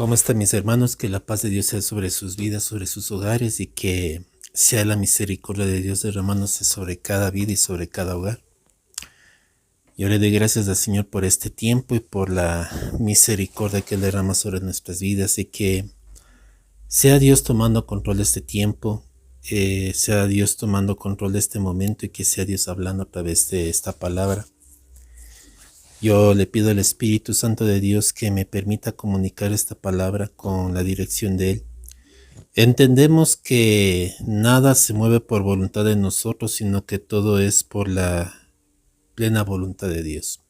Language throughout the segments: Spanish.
¿Cómo están mis hermanos? Que la paz de Dios sea sobre sus vidas, sobre sus hogares y que sea la misericordia de Dios derramándose sobre cada vida y sobre cada hogar. Yo le doy gracias al Señor por este tiempo y por la misericordia que Él derrama sobre nuestras vidas y que sea Dios tomando control de este tiempo, sea Dios tomando control de este momento y que sea Dios hablando a través de esta palabra. Yo le pido al Espíritu Santo de Dios que me permita comunicar esta palabra con la dirección de Él. Entendemos que nada se mueve por voluntad de nosotros, sino que todo es por la plena voluntad de Dios.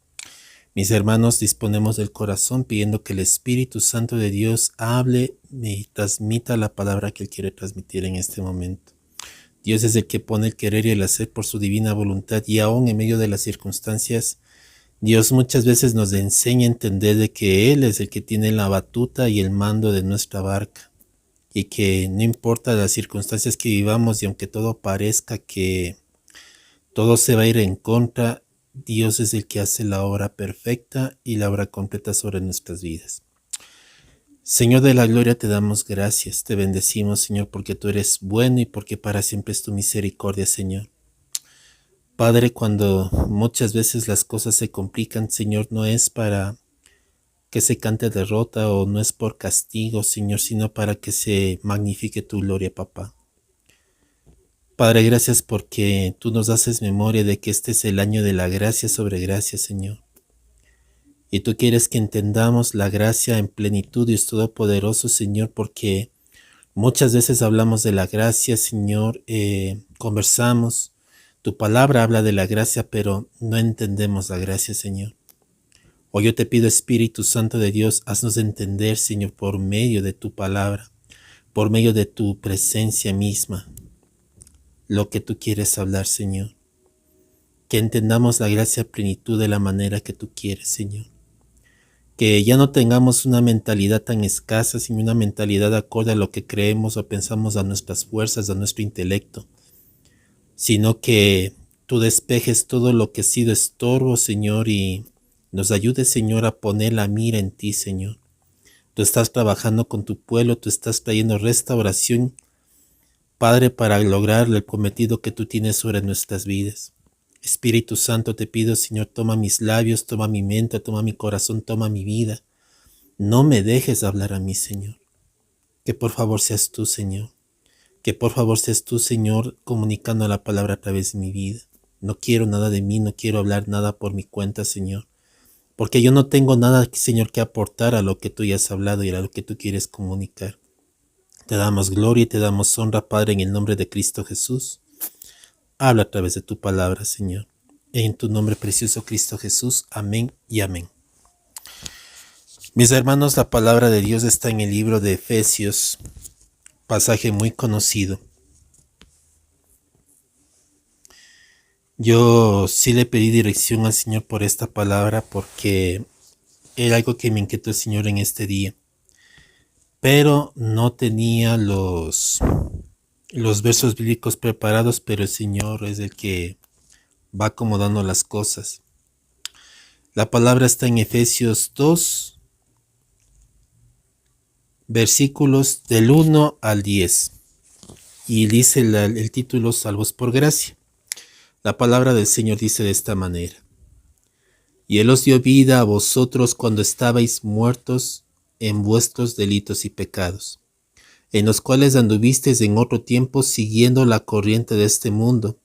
Mis hermanos, disponemos del corazón pidiendo que el Espíritu Santo de Dios hable y transmita la palabra que Él quiere transmitir en este momento. Dios es el que pone el querer y el hacer por su divina voluntad y aún en medio de las circunstancias, Dios muchas veces nos enseña a entender de que Él es el que tiene la batuta y el mando de nuestra barca y que no importa las circunstancias que vivamos y aunque todo parezca que todo se va a ir en contra, Dios es el que hace la obra perfecta y la obra completa sobre nuestras vidas. Señor de la gloria, te damos gracias, te bendecimos, Señor, porque tú eres bueno y porque para siempre es tu misericordia, Señor. Padre, cuando muchas veces las cosas se complican, Señor, no es para que se cante derrota o no es por castigo, Señor, sino para que se magnifique tu gloria, papá. Padre, gracias porque tú nos haces memoria de que este es el año de la gracia sobre gracia, Señor. Y tú quieres que entendamos la gracia en plenitud, Dios Todopoderoso, Señor, porque muchas veces hablamos de la gracia, Señor, conversamos. Tu palabra habla de la gracia, pero no entendemos la gracia, Señor. Hoy yo te pido, Espíritu Santo de Dios, haznos entender, Señor, por medio de tu palabra, por medio de tu presencia misma, lo que tú quieres hablar, Señor. Que entendamos la gracia a plenitud de la manera que tú quieres, Señor. Que ya no tengamos una mentalidad tan escasa, sino una mentalidad acorde a lo que creemos o pensamos, a nuestras fuerzas, a nuestro intelecto, sino que tú despejes todo lo que ha sido estorbo, Señor, y nos ayudes, Señor, a poner la mira en ti, Señor. Tú estás trabajando con tu pueblo, tú estás trayendo restauración, Padre, para lograr el cometido que tú tienes sobre nuestras vidas. Espíritu Santo, te pido, Señor, toma mis labios, toma mi mente, toma mi corazón, toma mi vida. No me dejes hablar a mí, Señor. Que por favor seas tú, Señor. Que por favor seas tú, Señor, comunicando la palabra a través de mi vida. No quiero nada de mí, no quiero hablar nada por mi cuenta, Señor. Porque yo no tengo nada, Señor, que aportar a lo que tú ya has hablado y a lo que tú quieres comunicar. Te damos gloria y te damos honra, Padre, en el nombre de Cristo Jesús. Habla a través de tu palabra, Señor. En tu nombre precioso, Cristo Jesús. Amén y amén. Mis hermanos, la palabra de Dios está en el libro de Efesios, pasaje muy conocido. Yo sí le pedí dirección al Señor por esta palabra porque era algo que me inquietó el Señor en este día. Pero no tenía los versos bíblicos preparados, pero el Señor es el que va acomodando las cosas. La palabra está en Efesios 2, versículos del 1 al 10. Y dice el título Salvos por gracia. La palabra del Señor dice de esta manera: Y Él os dio vida a vosotros cuando estabais muertos en vuestros delitos y pecados, en los cuales anduvisteis en otro tiempo siguiendo la corriente de este mundo,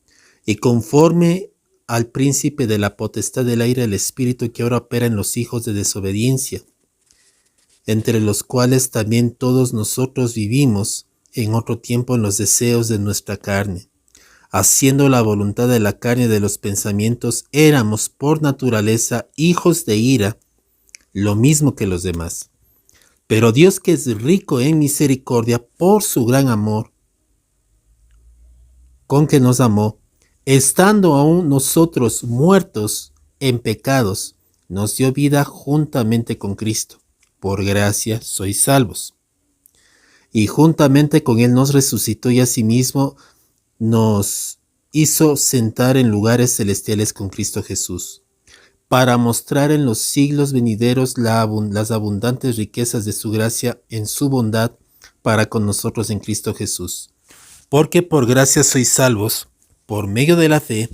y conforme al príncipe de la potestad del aire, el espíritu que ahora opera en los hijos de desobediencia, entre los cuales también todos nosotros vivimos en otro tiempo en los deseos de nuestra carne, haciendo la voluntad de la carne y de los pensamientos, éramos por naturaleza hijos de ira, lo mismo que los demás. Pero Dios, que es rico en misericordia por su gran amor con que nos amó, estando aún nosotros muertos en pecados, nos dio vida juntamente con Cristo. Por gracia sois salvos. Y juntamente con Él nos resucitó y asimismo nos hizo sentar en lugares celestiales con Cristo Jesús, para mostrar en los siglos venideros las abundantes riquezas de su gracia en su bondad para con nosotros en Cristo Jesús. Porque por gracia sois salvos, por medio de la fe,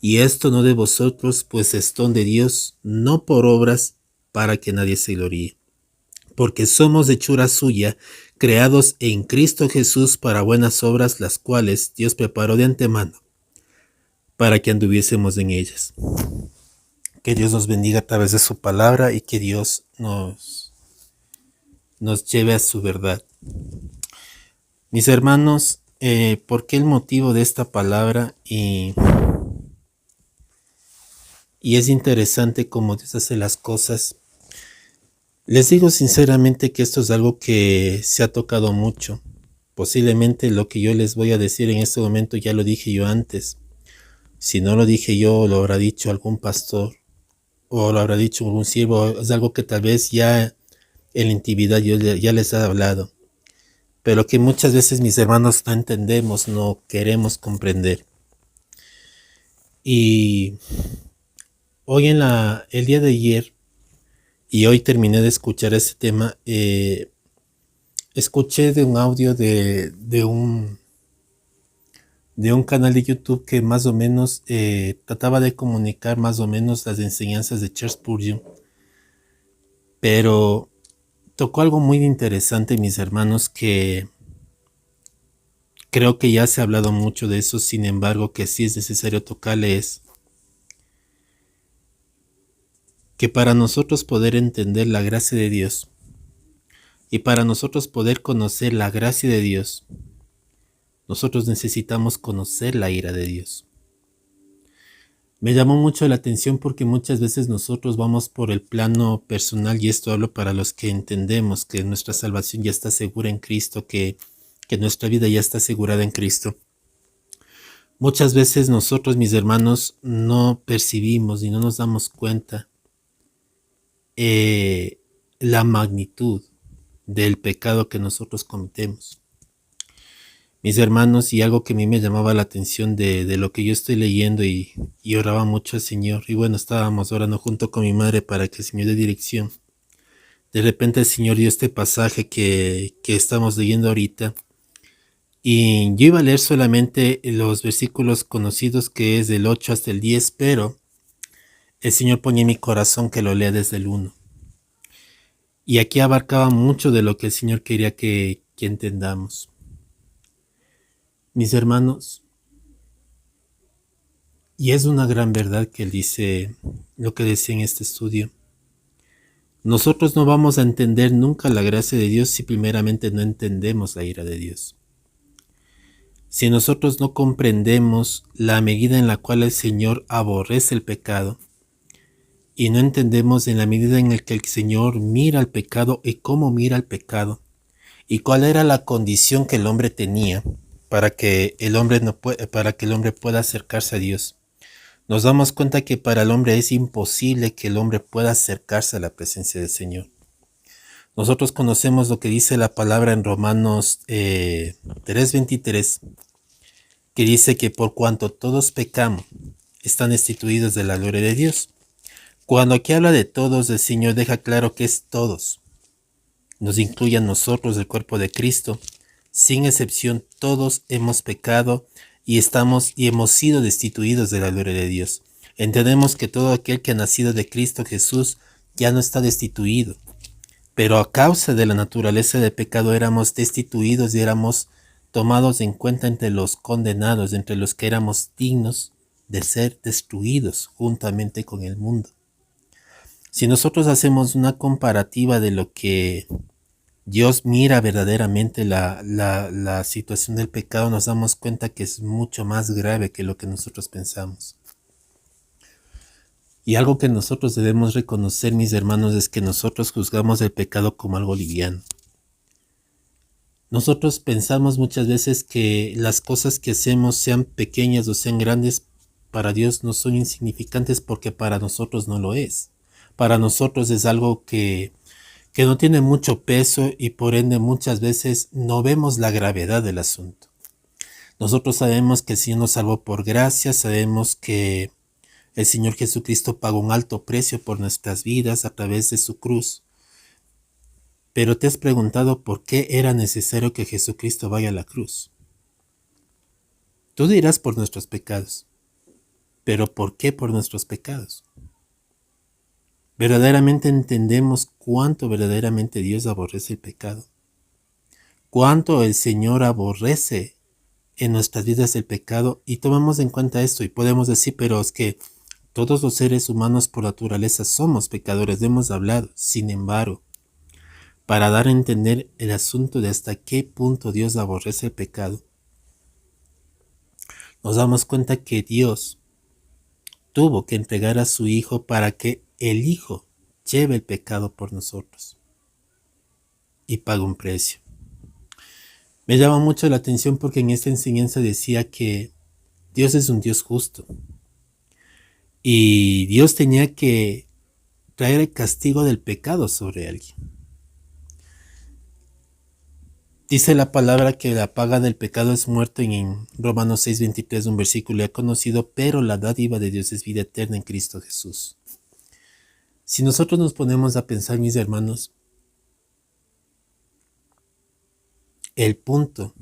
y esto no de vosotros, pues es don de Dios, no por obras, para que nadie se gloríe. Porque somos hechura suya, creados en Cristo Jesús para buenas obras, las cuales Dios preparó de antemano, para que anduviésemos en ellas. Que Dios nos bendiga a través de su palabra y que Dios nos lleve a su verdad. Mis hermanos, ¿por qué el motivo de esta palabra? Y es interesante cómo Dios hace las cosas. Les digo sinceramente que esto es algo que se ha tocado mucho. Posiblemente lo que yo les voy a decir en este momento ya lo dije yo antes. Si no lo dije yo, lo habrá dicho algún pastor o lo habrá dicho algún siervo. Es algo que tal vez ya en la intimidad yo ya les he hablado, pero que muchas veces mis hermanos no entendemos, no queremos comprender. Y hoy el día de ayer, y hoy terminé de escuchar ese tema, escuché de un audio de un canal de YouTube que más o menos trataba de comunicar más o menos las enseñanzas de Charles Spurgeon, pero tocó algo muy interesante, mis hermanos, que creo que ya se ha hablado mucho de eso, sin embargo, que sí es necesario tocarle, es que para nosotros poder entender la gracia de Dios y para nosotros poder conocer la gracia de Dios, nosotros necesitamos conocer la ira de Dios. Me llamó mucho la atención porque muchas veces nosotros vamos por el plano personal, y esto hablo para los que entendemos que nuestra salvación ya está segura en Cristo, que nuestra vida ya está asegurada en Cristo. Muchas veces nosotros, mis hermanos, no percibimos y no nos damos cuenta la magnitud del pecado que nosotros cometemos. Mis hermanos, y algo que a mí me llamaba la atención de lo que yo estoy leyendo, y oraba mucho al Señor, y bueno, estábamos orando junto con mi madre para que el Señor dé dirección. De repente el Señor dio este pasaje que estamos leyendo ahorita, y yo iba a leer solamente los versículos conocidos, que es del 8 hasta el 10, pero el Señor ponía en mi corazón que lo lea desde el 1. Y aquí abarcaba mucho de lo que el Señor quería que entendamos. Mis hermanos, y es una gran verdad que él dice, lo que decía en este estudio. Nosotros no vamos a entender nunca la gracia de Dios si primeramente no entendemos la ira de Dios. Si nosotros no comprendemos la medida en la cual el Señor aborrece el pecado, y no entendemos en la medida en la que el Señor mira al pecado y cómo mira al pecado, y cuál era la condición que el hombre tenía para que el hombre pueda acercarse a Dios, nos damos cuenta que para el hombre es imposible que el hombre pueda acercarse a la presencia del Señor. Nosotros conocemos lo que dice la palabra en Romanos 3:23, que dice que por cuanto todos pecamos, están destituidos de la gloria de Dios. Cuando aquí habla de todos, el Señor deja claro que es todos. Nos incluye a nosotros, el cuerpo de Cristo. Sin excepción, todos hemos pecado y hemos sido destituidos de la gloria de Dios. Entendemos que todo aquel que ha nacido de Cristo Jesús ya no está destituido, pero a causa de la naturaleza del pecado éramos destituidos y éramos tomados en cuenta entre los condenados, entre los que éramos dignos de ser destruidos juntamente con el mundo. Si nosotros hacemos una comparativa de lo que Dios mira verdaderamente la situación del pecado, nos damos cuenta que es mucho más grave que lo que nosotros pensamos. Y algo que nosotros debemos reconocer, mis hermanos, es que nosotros juzgamos el pecado como algo liviano. Nosotros pensamos muchas veces que las cosas que hacemos, sean pequeñas o sean grandes, para Dios no son insignificantes, porque para nosotros no lo es. Para nosotros es algo que no tiene mucho peso, y por ende muchas veces no vemos la gravedad del asunto. Nosotros sabemos que el Señor nos salvó por gracia, sabemos que El Señor Jesucristo pagó un alto precio por nuestras vidas a través de su cruz. Pero ¿te has preguntado por qué era necesario que Jesucristo vaya a la cruz? Tú dirás por nuestros pecados. ¿Pero por qué por nuestros pecados? Verdaderamente entendemos cuánto verdaderamente Dios aborrece el pecado. Cuánto el Señor aborrece en nuestras vidas el pecado, y tomamos en cuenta esto y podemos decir, pero es que todos los seres humanos por naturaleza somos pecadores, hemos hablado. Sin embargo, para dar a entender el asunto de hasta qué punto Dios aborrece el pecado, nos damos cuenta que Dios tuvo que entregar a su Hijo para que el Hijo lleve el pecado por nosotros y pague un precio. Me llama mucho la atención porque en esta enseñanza decía que Dios es un Dios justo y Dios tenía que traer el castigo del pecado sobre alguien. Dice la palabra que la paga del pecado es muerte en Romanos 6:23, un versículo ya conocido, pero la dádiva de Dios es vida eterna en Cristo Jesús. Si nosotros nos ponemos a pensar, mis hermanos, el punto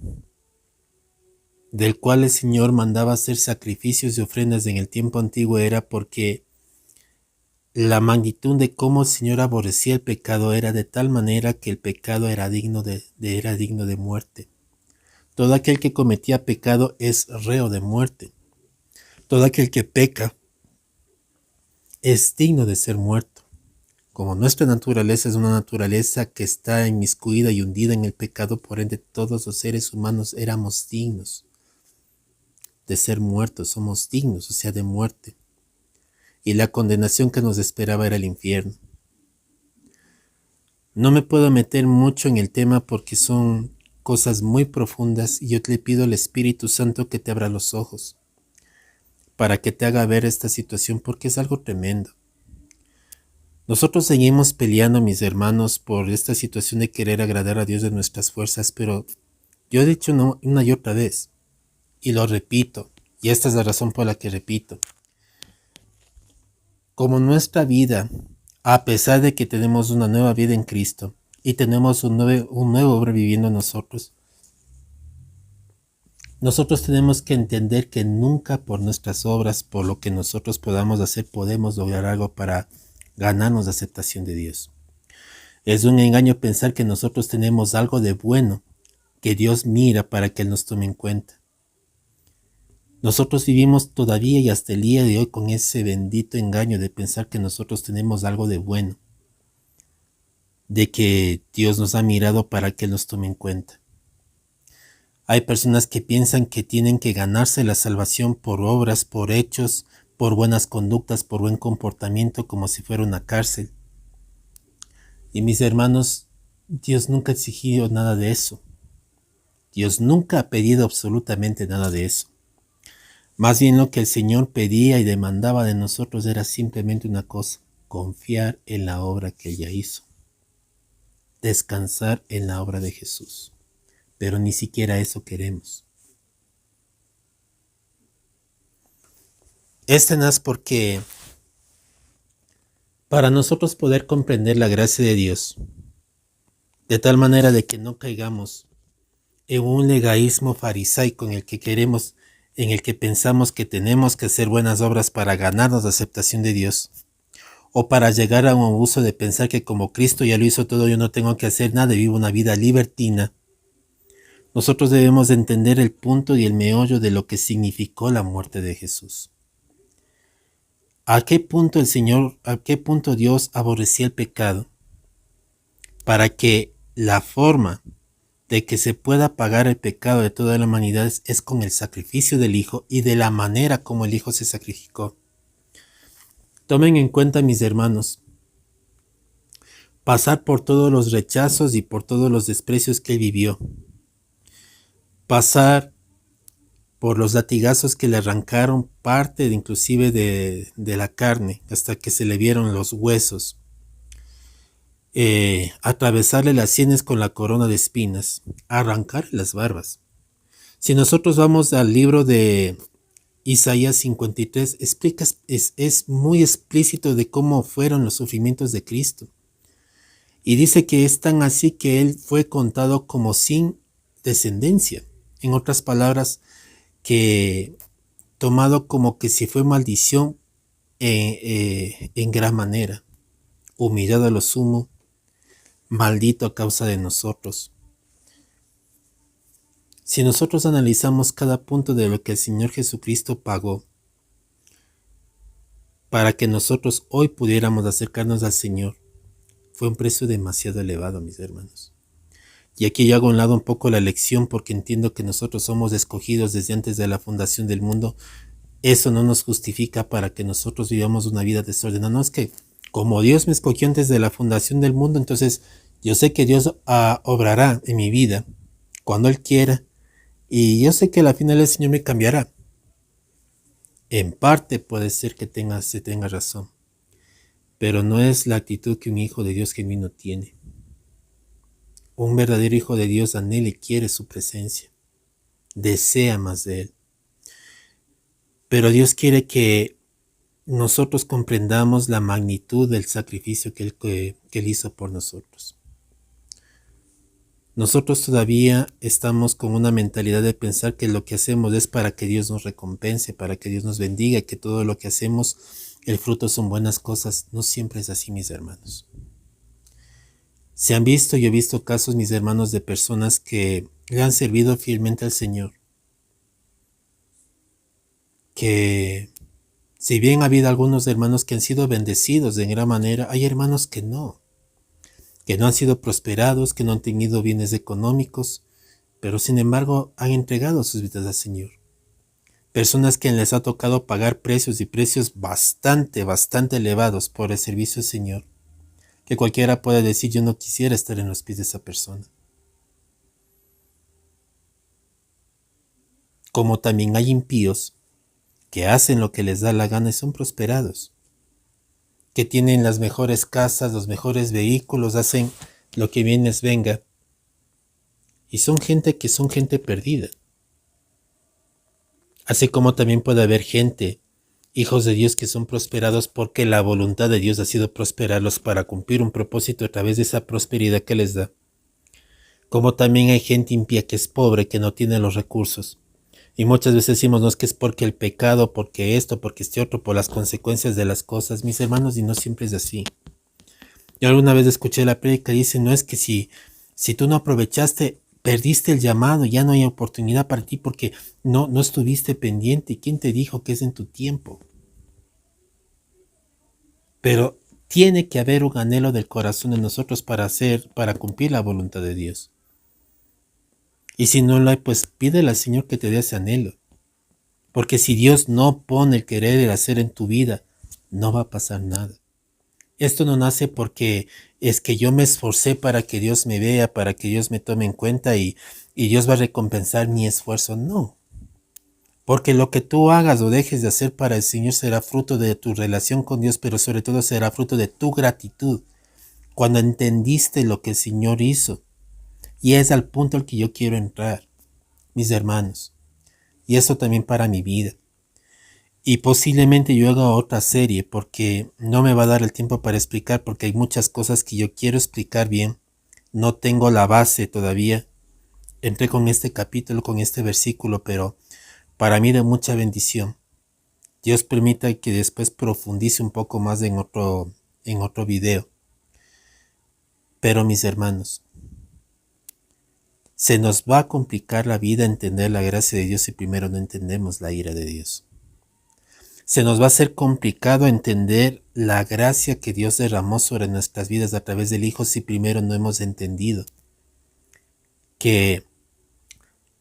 del cual el Señor mandaba hacer sacrificios y ofrendas en el tiempo antiguo era porque la magnitud de cómo el Señor aborrecía el pecado era de tal manera que el pecado era digno de muerte. Todo aquel que cometía pecado es reo de muerte. Todo aquel que peca es digno de ser muerto. Como nuestra naturaleza es una naturaleza que está inmiscuida y hundida en el pecado, por ende todos los seres humanos éramos dignos de ser muertos, somos dignos, o sea, de muerte. Y la condenación que nos esperaba era el infierno. No me puedo meter mucho en el tema porque son cosas muy profundas y yo te pido al Espíritu Santo que te abra los ojos para que te haga ver esta situación porque es algo tremendo. Nosotros seguimos peleando, mis hermanos, por esta situación de querer agradar a Dios de nuestras fuerzas, pero yo he dicho una y otra vez, y lo repito, y esta es la razón por la que repito. Como nuestra vida, a pesar de que tenemos una nueva vida en Cristo, y tenemos un nuevo hombre viviendo en nosotros tenemos que entender que nunca por nuestras obras, por lo que nosotros podamos hacer, podemos lograr algo para ganarnos la aceptación de Dios. Es un engaño pensar que nosotros tenemos algo de bueno que Dios mira para que Él nos tome en cuenta. Nosotros vivimos todavía y hasta el día de hoy con ese bendito engaño de pensar que nosotros tenemos algo de bueno, de que Dios nos ha mirado para que Él nos tome en cuenta. Hay personas que piensan que tienen que ganarse la salvación por obras, por hechos, por buenas conductas, por buen comportamiento, como si fuera una cárcel. Y mis hermanos, Dios nunca ha exigido nada de eso. Dios nunca ha pedido absolutamente nada de eso. Más bien lo que el Señor pedía y demandaba de nosotros era simplemente una cosa: confiar en la obra que Él ya hizo. Descansar en la obra de Jesús. Pero ni siquiera eso queremos. Es tenaz porque para nosotros poder comprender la gracia de Dios, de tal manera de que no caigamos en un legaísmo farisaico en el que pensamos que tenemos que hacer buenas obras para ganarnos la aceptación de Dios, o para llegar a un abuso de pensar que como Cristo ya lo hizo todo, yo no tengo que hacer nada y vivo una vida libertina. Nosotros debemos entender el punto y el meollo de lo que significó la muerte de Jesús. ¿A qué punto Dios aborrecía el pecado? Para que la forma de que se pueda pagar el pecado de toda la humanidad es con el sacrificio del Hijo y de la manera como el Hijo se sacrificó. Tomen en cuenta, mis hermanos, pasar por todos los rechazos y por todos los desprecios que Él vivió. Pasar por los latigazos que le arrancaron parte inclusive de la carne hasta que se le vieron los huesos. Atravesarle las sienes con la corona de espinas, arrancarle las barbas. Si nosotros vamos al libro de Isaías 53 explica, es muy explícito de cómo fueron los sufrimientos de Cristo. Y dice que es tan así que Él fue contado como sin descendencia. En otras palabras, que tomado como que si fue maldición en gran manera, humillado a lo sumo, maldito a causa de nosotros. Si nosotros analizamos cada punto de lo que el Señor Jesucristo pagó para que nosotros hoy pudiéramos acercarnos al Señor, fue un precio demasiado elevado, mis hermanos. Y aquí yo hago a un lado un poco la lección porque entiendo que nosotros somos escogidos desde antes de la fundación del mundo. Eso no nos justifica para que nosotros vivamos una vida desordenada. No es que como Dios me escogió antes de la fundación del mundo, entonces yo sé que Dios obrará en mi vida cuando Él quiera. Y yo sé que al final el Señor me cambiará. En parte puede ser que se tenga razón. Pero no es la actitud que un hijo de Dios genuino tiene. Un verdadero hijo de Dios anhela y quiere su presencia. Desea más de Él. Pero Dios quiere que nosotros comprendamos la magnitud del sacrificio que Él hizo por nosotros. Nosotros todavía estamos con una mentalidad de pensar que lo que hacemos es para que Dios nos recompense, para que Dios nos bendiga, y que todo lo que hacemos, el fruto son buenas cosas. No siempre es así, mis hermanos. Se han visto, yo he visto casos, mis hermanos, de personas que le han servido fielmente al Señor. Que si bien ha habido algunos hermanos que han sido bendecidos de gran manera, hay hermanos que no han sido prosperados, que no han tenido bienes económicos, pero sin embargo han entregado sus vidas al Señor. Personas que les ha tocado pagar precios y precios bastante elevados por el servicio al Señor, que cualquiera puede decir: yo no quisiera estar en los pies de esa persona. Como también hay impíos que hacen lo que les da la gana y son prosperados, que tienen las mejores casas, los mejores vehículos, hacen lo que bien les venga, y son gente perdida. Así como también puede haber gente, hijos de Dios, que son prosperados porque la voluntad de Dios ha sido prosperarlos para cumplir un propósito a través de esa prosperidad que les da. Como también hay gente impía que es pobre, que no tiene los recursos. Y muchas veces decimos: no, es que es porque el pecado, porque esto, porque este otro, por las consecuencias de las cosas. Mis hermanos, y no siempre es así. Yo alguna vez escuché la prédica y dice: no, es que si tú no aprovechaste, perdiste el llamado, ya no hay oportunidad para ti porque no estuviste pendiente. ¿Quién te dijo que es en tu tiempo? Pero tiene que haber un anhelo del corazón de nosotros para cumplir la voluntad de Dios. Y si no lo hay, pues pídele al Señor que te dé ese anhelo. Porque si Dios no pone el querer y el hacer en tu vida, no va a pasar nada. Esto no nace porque es que yo me esforcé para que Dios me vea, para que Dios me tome en cuenta y Dios va a recompensar mi esfuerzo. No. Porque lo que tú hagas o dejes de hacer para el Señor será fruto de tu relación con Dios, pero sobre todo será fruto de tu gratitud. Cuando entendiste lo que el Señor hizo. Y es al punto al que yo quiero entrar, mis hermanos. Y eso también para mi vida. Y posiblemente yo haga otra serie porque no me va a dar el tiempo para explicar, porque hay muchas cosas que yo quiero explicar bien. No tengo la base todavía. Entré con este capítulo, con este versículo, pero para mí de mucha bendición. Dios permita que después profundice un poco más en otro video. Pero mis hermanos, se nos va a complicar la vida entender la gracia de Dios si primero no entendemos la ira de Dios. Se nos va a hacer complicado entender la gracia que Dios derramó sobre nuestras vidas a través del Hijo si primero no hemos entendido que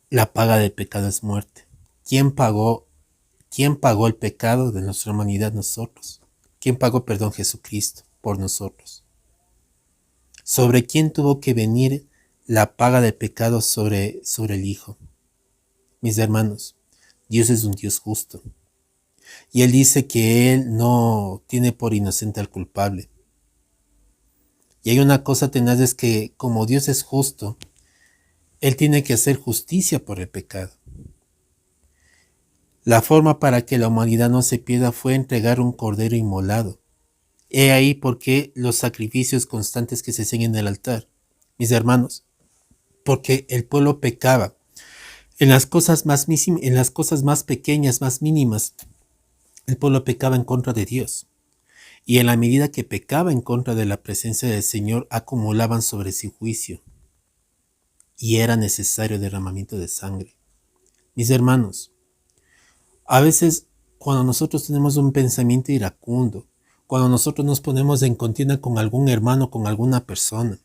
la paga del pecado es muerte. ¿Quién pagó el pecado de nuestra humanidad? Nosotros. ¿Quién pagó, perdón? Jesucristo por nosotros. ¿Sobre quién tuvo que venir la paga del pecado? Sobre el Hijo. Mis hermanos, Dios es un Dios justo. Y Él dice que Él no tiene por inocente al culpable. Y hay una cosa tenaz, es que como Dios es justo, Él tiene que hacer justicia por el pecado. La forma para que la humanidad no se pierda fue entregar un cordero inmolado. He ahí por qué los sacrificios constantes que se hacen en el altar. Mis hermanos, porque el pueblo pecaba en las cosas en las cosas más pequeñas, más mínimas. El pueblo pecaba en contra de Dios. Y en la medida que pecaba en contra de la presencia del Señor, acumulaban sobre sí juicio. Y era necesario derramamiento de sangre. Mis hermanos, a veces cuando nosotros tenemos un pensamiento iracundo, cuando nosotros nos ponemos en contienda con algún hermano, con alguna persona,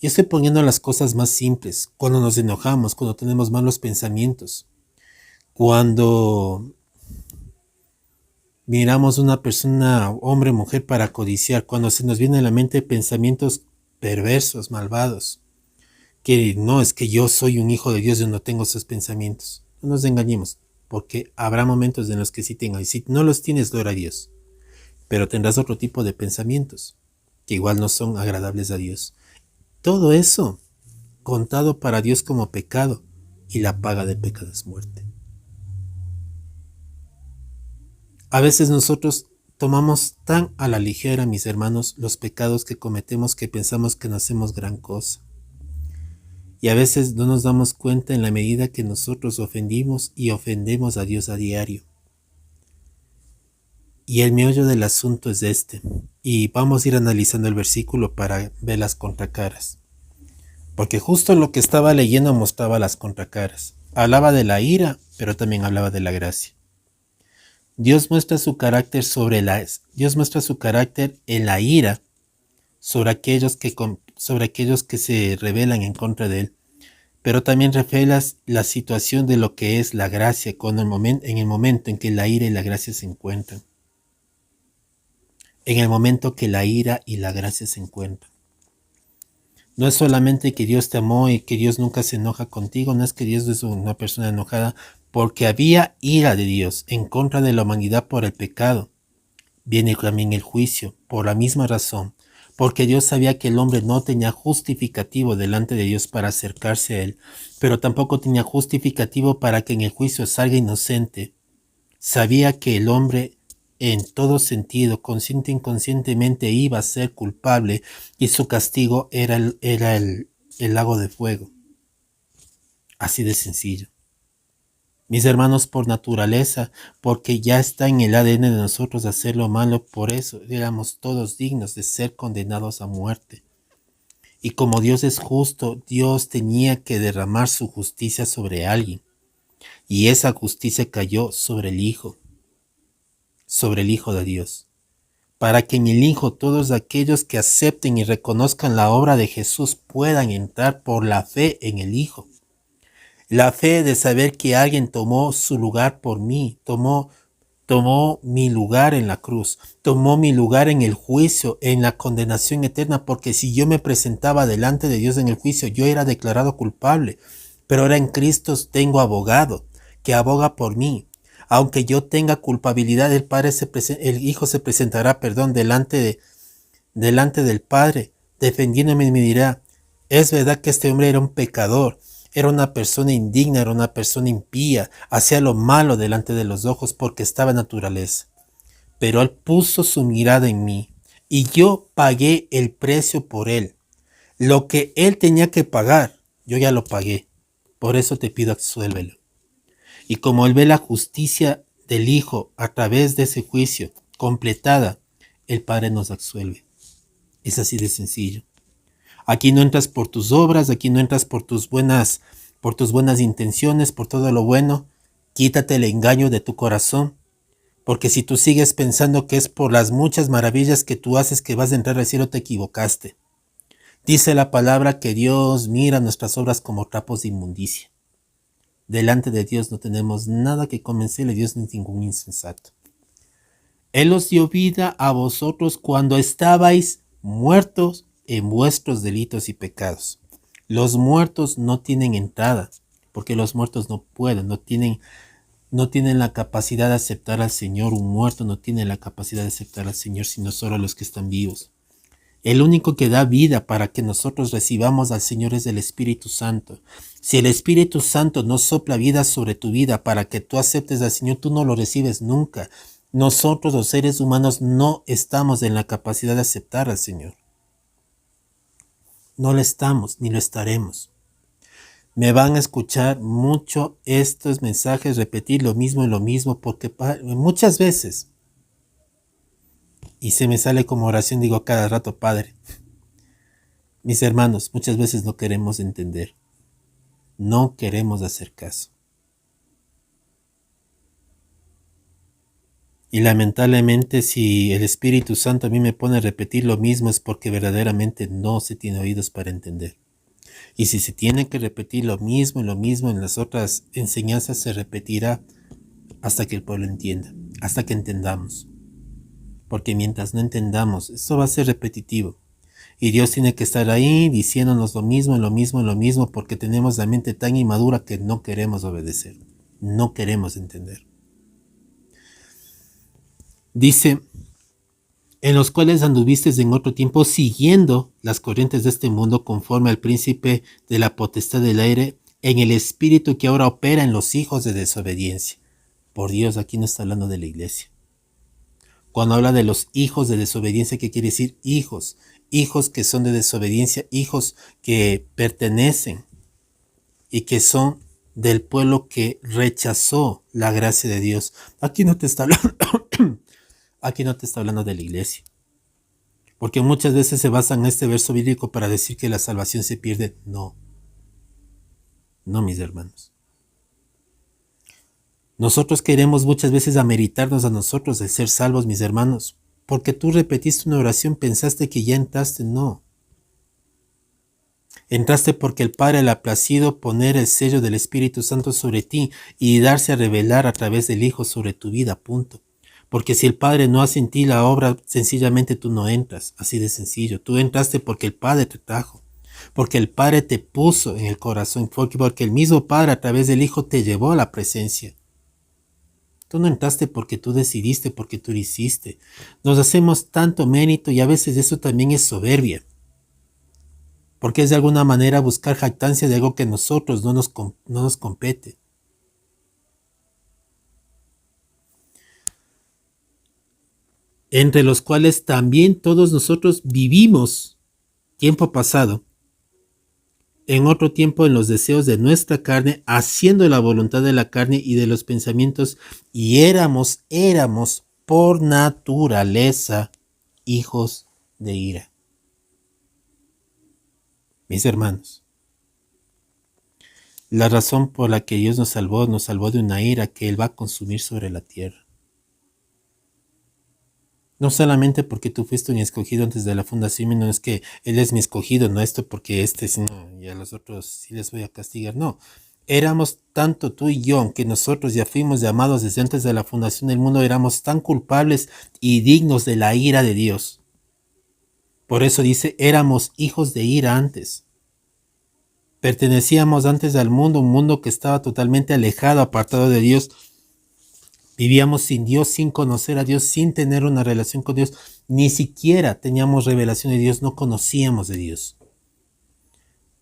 yo estoy poniendo las cosas más simples, cuando nos enojamos, cuando tenemos malos pensamientos, cuando miramos una persona, hombre o mujer, para codiciar, cuando se nos viene a la mente pensamientos perversos, malvados, que no es que yo soy un hijo de Dios y no tengo esos pensamientos. No nos engañemos, porque habrá momentos en los que sí tengo, y si no los tienes, gloria a Dios, pero tendrás otro tipo de pensamientos, que igual no son agradables a Dios. Todo eso contado para Dios como pecado, y la paga del pecado es muerte. A veces nosotros tomamos tan a la ligera, mis hermanos, los pecados que cometemos, que pensamos que no hacemos gran cosa. Y a veces no nos damos cuenta en la medida que nosotros ofendimos y ofendemos a Dios a diario. Y el meollo del asunto es este. Y vamos a ir analizando el versículo para ver las contracaras. Porque justo lo que estaba leyendo mostraba las contracaras. Hablaba de la ira, pero también hablaba de la gracia. Dios muestra su carácter Dios muestra su carácter en la ira sobre aquellos que se rebelan en contra de él, pero también revela la situación de lo que es la gracia en el momento en que la ira y la gracia se encuentran. En el momento que la ira y la gracia se encuentran. No es solamente que Dios te amó y que Dios nunca se enoja contigo, no es que Dios es una persona enojada, porque había ira de Dios en contra de la humanidad por el pecado. Viene también el juicio, por la misma razón, porque Dios sabía que el hombre no tenía justificativo delante de Dios para acercarse a él, pero tampoco tenía justificativo para que en el juicio salga inocente. Sabía que el hombre en todo sentido, consciente e inconscientemente, iba a ser culpable y su castigo era el lago de fuego. Así de sencillo. Mis hermanos, por naturaleza, porque ya está en el ADN de nosotros hacer lo malo, por eso éramos todos dignos de ser condenados a muerte. Y como Dios es justo, Dios tenía que derramar su justicia sobre alguien. Y esa justicia cayó sobre el Hijo de Dios. Para que en el Hijo todos aquellos que acepten y reconozcan la obra de Jesús puedan entrar por la fe en el Hijo. La fe de saber que alguien tomó su lugar por mí, tomó mi lugar en la cruz, tomó mi lugar en el juicio, en la condenación eterna, porque si yo me presentaba delante de Dios en el juicio, yo era declarado culpable, pero ahora en Cristo tengo abogado, que aboga por mí. Aunque yo tenga culpabilidad, el Hijo se presentará, delante del Padre, defendiéndome y me dirá, es verdad que este hombre era un pecador, era una persona indigna, era una persona impía, hacía lo malo delante de los ojos porque estaba en naturaleza. Pero él puso su mirada en mí y yo pagué el precio por él. Lo que él tenía que pagar, yo ya lo pagué. Por eso te pido absuélvelo. Y como él ve la justicia del Hijo a través de ese juicio completada, el Padre nos absuelve. Es así de sencillo. Aquí no entras por tus obras, aquí no entras por tus buenas intenciones, por todo lo bueno. Quítate el engaño de tu corazón, porque si tú sigues pensando que es por las muchas maravillas que tú haces que vas a entrar al cielo, te equivocaste. Dice la palabra que Dios mira nuestras obras como trapos de inmundicia. Delante de Dios no tenemos nada que convencerle a Dios ni ningún insensato. Él os dio vida a vosotros cuando estabais muertos en vuestros delitos y pecados. Los muertos no tienen entrada, porque los muertos no pueden, no tienen la capacidad de aceptar al Señor. Un muerto no tiene la capacidad de aceptar al Señor, sino solo los que están vivos. El único que da vida para que nosotros recibamos al Señor es el Espíritu Santo. Si el Espíritu Santo no sopla vida sobre tu vida para que tú aceptes al Señor, tú no lo recibes nunca. Nosotros los seres humanos no estamos en la capacidad de aceptar al Señor. No lo estamos ni lo estaremos. Me van a escuchar mucho estos mensajes, repetir lo mismo y lo mismo, porque muchas veces, y se me sale como oración, digo cada rato, Padre, mis hermanos, muchas veces no queremos entender, no queremos hacer caso. Y lamentablemente si el Espíritu Santo a mí me pone a repetir lo mismo es porque verdaderamente no se tiene oídos para entender. Y si se tiene que repetir lo mismo y lo mismo en las otras enseñanzas, se repetirá hasta que el pueblo entienda, hasta que entendamos. Porque mientras no entendamos, esto va a ser repetitivo. Y Dios tiene que estar ahí diciéndonos lo mismo, lo mismo, lo mismo, porque tenemos la mente tan inmadura que no queremos obedecer, no queremos entender. Dice, en los cuales anduvisteis en otro tiempo siguiendo las corrientes de este mundo conforme al príncipe de la potestad del aire, en el espíritu que ahora opera en los hijos de desobediencia. Por Dios, aquí no está hablando de la iglesia. Cuando habla de los hijos de desobediencia, ¿qué quiere decir? Hijos que son de desobediencia, hijos que pertenecen y que son del pueblo que rechazó la gracia de Dios. Aquí no te está hablando, aquí no te está hablando de la iglesia. Porque muchas veces se basan en este verso bíblico para decir que la salvación se pierde. No, mis hermanos. Nosotros queremos muchas veces ameritarnos a nosotros de ser salvos, mis hermanos. Porque tú repetiste una oración, pensaste que ya entraste. No. Entraste porque el Padre le ha placido poner el sello del Espíritu Santo sobre ti y darse a revelar a través del Hijo sobre tu vida, punto. Porque si el Padre no hace en ti la obra, sencillamente tú no entras, así de sencillo. Tú entraste porque el Padre te trajo, porque el Padre te puso en el corazón, porque el mismo Padre a través del Hijo te llevó a la presencia. Tú no entraste porque tú decidiste, porque tú lo hiciste. Nos hacemos tanto mérito y a veces eso también es soberbia. Porque es de alguna manera buscar jactancia de algo que a nosotros no nos compete. Entre los cuales también todos nosotros vivimos tiempo pasado, en otro tiempo en los deseos de nuestra carne, haciendo la voluntad de la carne y de los pensamientos, y éramos por naturaleza hijos de ira. Mis hermanos, la razón por la que Dios nos salvó de una ira que Él va a consumir sobre la tierra. No solamente porque tú fuiste un escogido antes de la fundación, no es que Él es mi escogido, no esto porque sino, y a los otros sí les voy a castigar, no. Éramos tanto tú y yo, aunque nosotros ya fuimos llamados desde antes de la fundación del mundo, éramos tan culpables y dignos de la ira de Dios. Por eso dice, éramos hijos de ira antes. Pertenecíamos antes al mundo, un mundo que estaba totalmente alejado, apartado de Dios. Vivíamos sin Dios, sin conocer a Dios, sin tener una relación con Dios. Ni siquiera teníamos revelación de Dios, no conocíamos de Dios.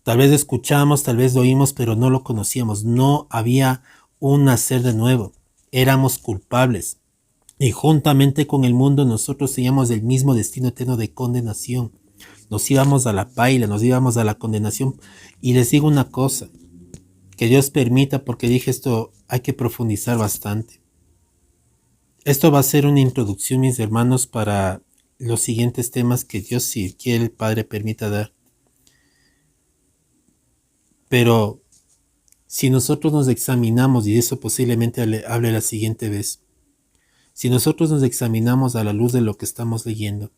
Tal vez escuchamos, tal vez lo oímos, pero no lo conocíamos. No había un nacer de nuevo. Éramos culpables. Y juntamente con el mundo nosotros teníamos el mismo destino eterno de condenación. Nos íbamos a la paila, nos íbamos a la condenación. Y les digo una cosa, que Dios permita, porque dije esto hay que profundizar bastante. Esto va a ser una introducción, mis hermanos, para los siguientes temas que Dios, si quiere, el Padre permita dar. Pero si nosotros nos examinamos, y de eso posiblemente hable la siguiente vez, si nosotros nos examinamos a la luz de lo que estamos leyendo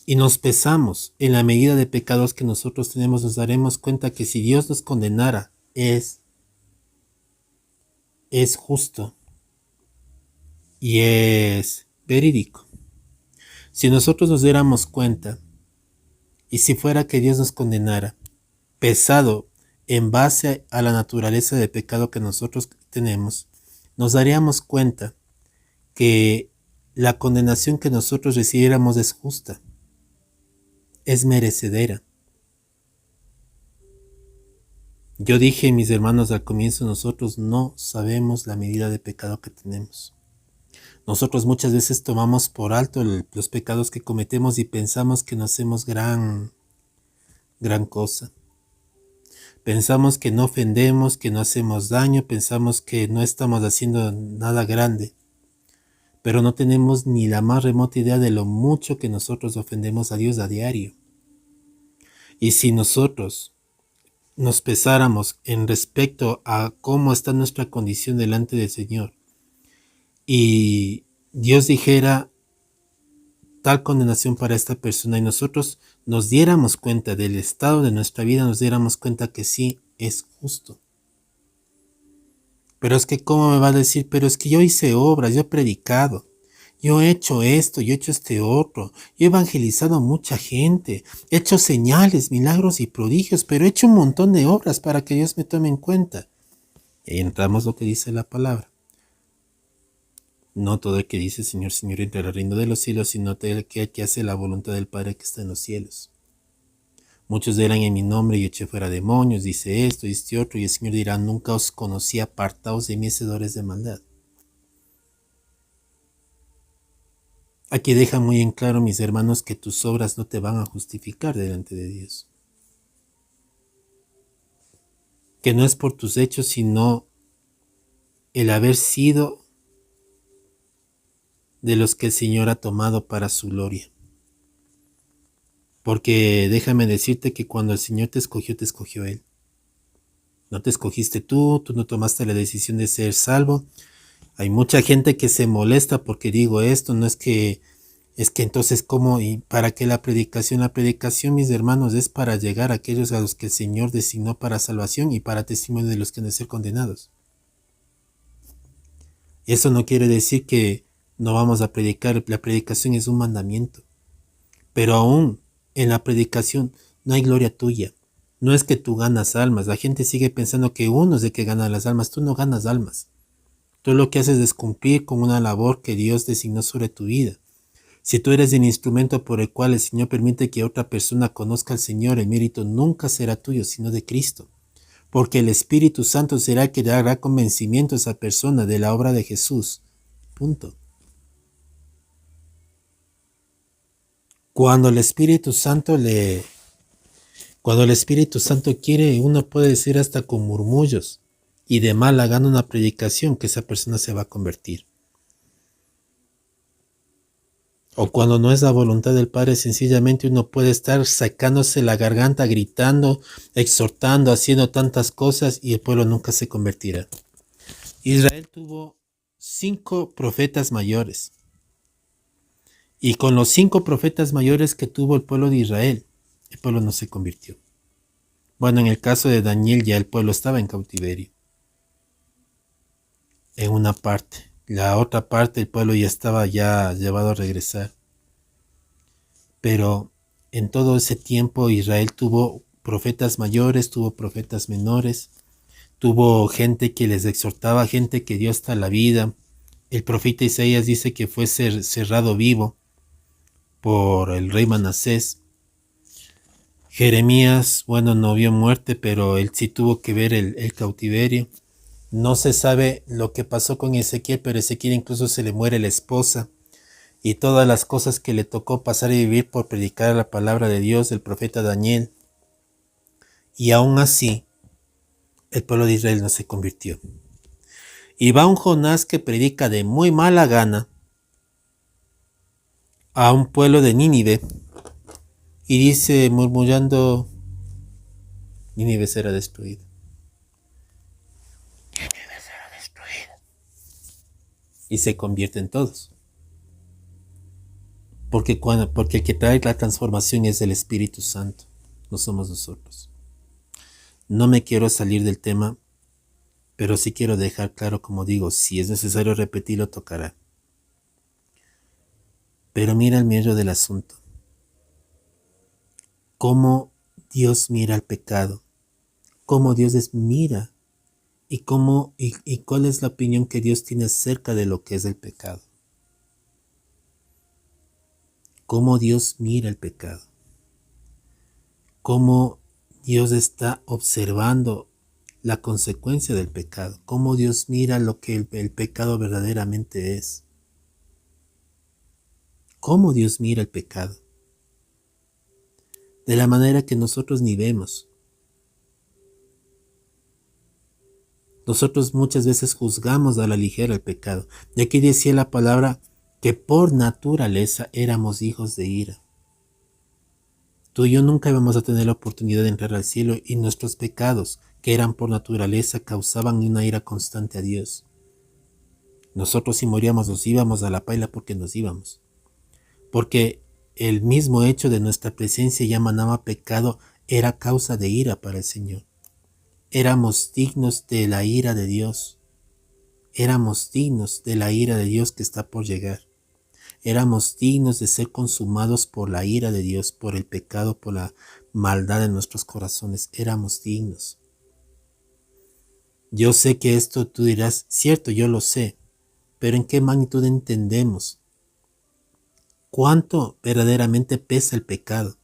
y nos pesamos en la medida de pecados que nosotros tenemos, nos daremos cuenta que si Dios nos condenara, es justo y es verídico. Si nosotros nos diéramos cuenta, y si fuera que Dios nos condenara, pesado en base a la naturaleza de pecado que nosotros tenemos, nos daríamos cuenta que la condenación que nosotros recibiéramos es justa. es merecedera. Yo dije, mis hermanos, al comienzo, nosotros no sabemos la medida de pecado que tenemos. Nosotros muchas veces tomamos por alto los pecados que cometemos y pensamos que no hacemos gran cosa. Pensamos que no ofendemos, que no hacemos daño, pensamos que no estamos haciendo nada grande, pero no tenemos ni la más remota idea de lo mucho que nosotros ofendemos a Dios a diario. Y si nosotros nos pesáramos en respecto a cómo está nuestra condición delante del Señor, y Dios dijera tal condenación para esta persona y nosotros nos diéramos cuenta del estado de nuestra vida, nos diéramos cuenta que sí es justo. Pero es que ¿cómo me va a decir? Pero es que yo hice obras, yo he predicado, yo he hecho esto, yo he hecho este otro, yo he evangelizado a mucha gente, he hecho señales, milagros y prodigios, pero he hecho un montón de obras para que Dios me tome en cuenta. Y entramos lo que dice la palabra. No todo el que dice Señor, Señor entrará al reino de los cielos, sino todo el que hace la voluntad del Padre que está en los cielos. Muchos dirán en mi nombre, yo eché fuera demonios, dice esto, dice otro, y el Señor dirá, nunca os conocí, apartaos de mí, hacedores de maldad. Aquí deja muy en claro, mis hermanos, que tus obras no te van a justificar delante de Dios. Que no es por tus hechos, sino el haber sido de los que el Señor ha tomado para su gloria. Porque déjame decirte que cuando el Señor te escogió Él. No te escogiste tú no tomaste la decisión de ser salvo. Hay mucha gente que se molesta porque digo esto, no es que entonces ¿cómo? ¿Y para qué la predicación? La predicación, mis hermanos, es para llegar a aquellos a los que el Señor designó para salvación y para testimonio de los que han de ser condenados. Eso no quiere decir que no vamos a predicar, la predicación es un mandamiento. Pero aún en la predicación no hay gloria tuya. No es que tú ganas almas. La gente sigue pensando que uno es el que gana las almas. Tú no ganas almas. Tú lo que haces es cumplir con una labor que Dios designó sobre tu vida. Si tú eres el instrumento por el cual el Señor permite que otra persona conozca al Señor, el mérito nunca será tuyo, sino de Cristo. Porque el Espíritu Santo será el que dará convencimiento a esa persona de la obra de Jesús. Punto. Cuando el Espíritu Santo quiere, uno puede decir hasta con murmullos y de mala gana una predicación que esa persona se va a convertir. O cuando no es la voluntad del Padre, sencillamente uno puede estar sacándose la garganta, gritando, exhortando, haciendo tantas cosas y el pueblo nunca se convertirá. Israel tuvo 5 profetas mayores. Y con los 5 profetas mayores que tuvo el pueblo de Israel, el pueblo no se convirtió. Bueno, en el caso de Daniel ya el pueblo estaba en cautiverio. En una parte. La otra parte el pueblo ya estaba llevado a regresar. Pero en todo ese tiempo Israel tuvo profetas mayores, tuvo profetas menores, tuvo gente que les exhortaba, gente que dio hasta la vida. El profeta Isaías dice que fue cerrado vivo por el rey Manasés. Jeremías, bueno, no vio muerte, pero él sí tuvo que ver el cautiverio. No se sabe lo que pasó con Ezequiel, pero Ezequiel incluso se le muere la esposa. Y todas las cosas que le tocó pasar y vivir por predicar la palabra de Dios, del profeta Daniel. Y aún así, el pueblo de Israel no se convirtió. Y va un Jonás que predica de muy mala gana a un pueblo de Nínive. Y dice, murmullando, Nínive será destruida. Nínive será destruida. Y se convierten todos. Porque el que trae la transformación es el Espíritu Santo, no somos nosotros. No me quiero salir del tema, pero sí quiero dejar claro, como digo, si es necesario repetirlo, tocará. Pero mira el medio del asunto. Cómo Dios mira al pecado, cómo Dios mira y cuál es la opinión que Dios tiene acerca de lo que es el pecado. Cómo Dios mira el pecado. cómo Dios está observando la consecuencia del pecado, cómo Dios mira lo que el pecado verdaderamente es, cómo Dios mira el pecado, de la manera que nosotros ni vemos. Nosotros muchas veces juzgamos a la ligera el pecado. Y aquí decía la palabra que por naturaleza éramos hijos de ira. Tú y yo nunca íbamos a tener la oportunidad de entrar al cielo y nuestros pecados, que eran por naturaleza, causaban una ira constante a Dios. Nosotros si moríamos nos íbamos a la paila porque nos íbamos. Porque el mismo hecho de nuestra presencia ya manaba pecado era causa de ira para el Señor. Éramos dignos de la ira de Dios. Éramos dignos de la ira de Dios que está por llegar. Éramos dignos de ser consumados por la ira de Dios, por el pecado, por la maldad de nuestros corazones. Éramos dignos. Yo sé que esto tú dirás, cierto, yo lo sé, pero ¿en qué magnitud entendemos cuánto verdaderamente pesa el pecado?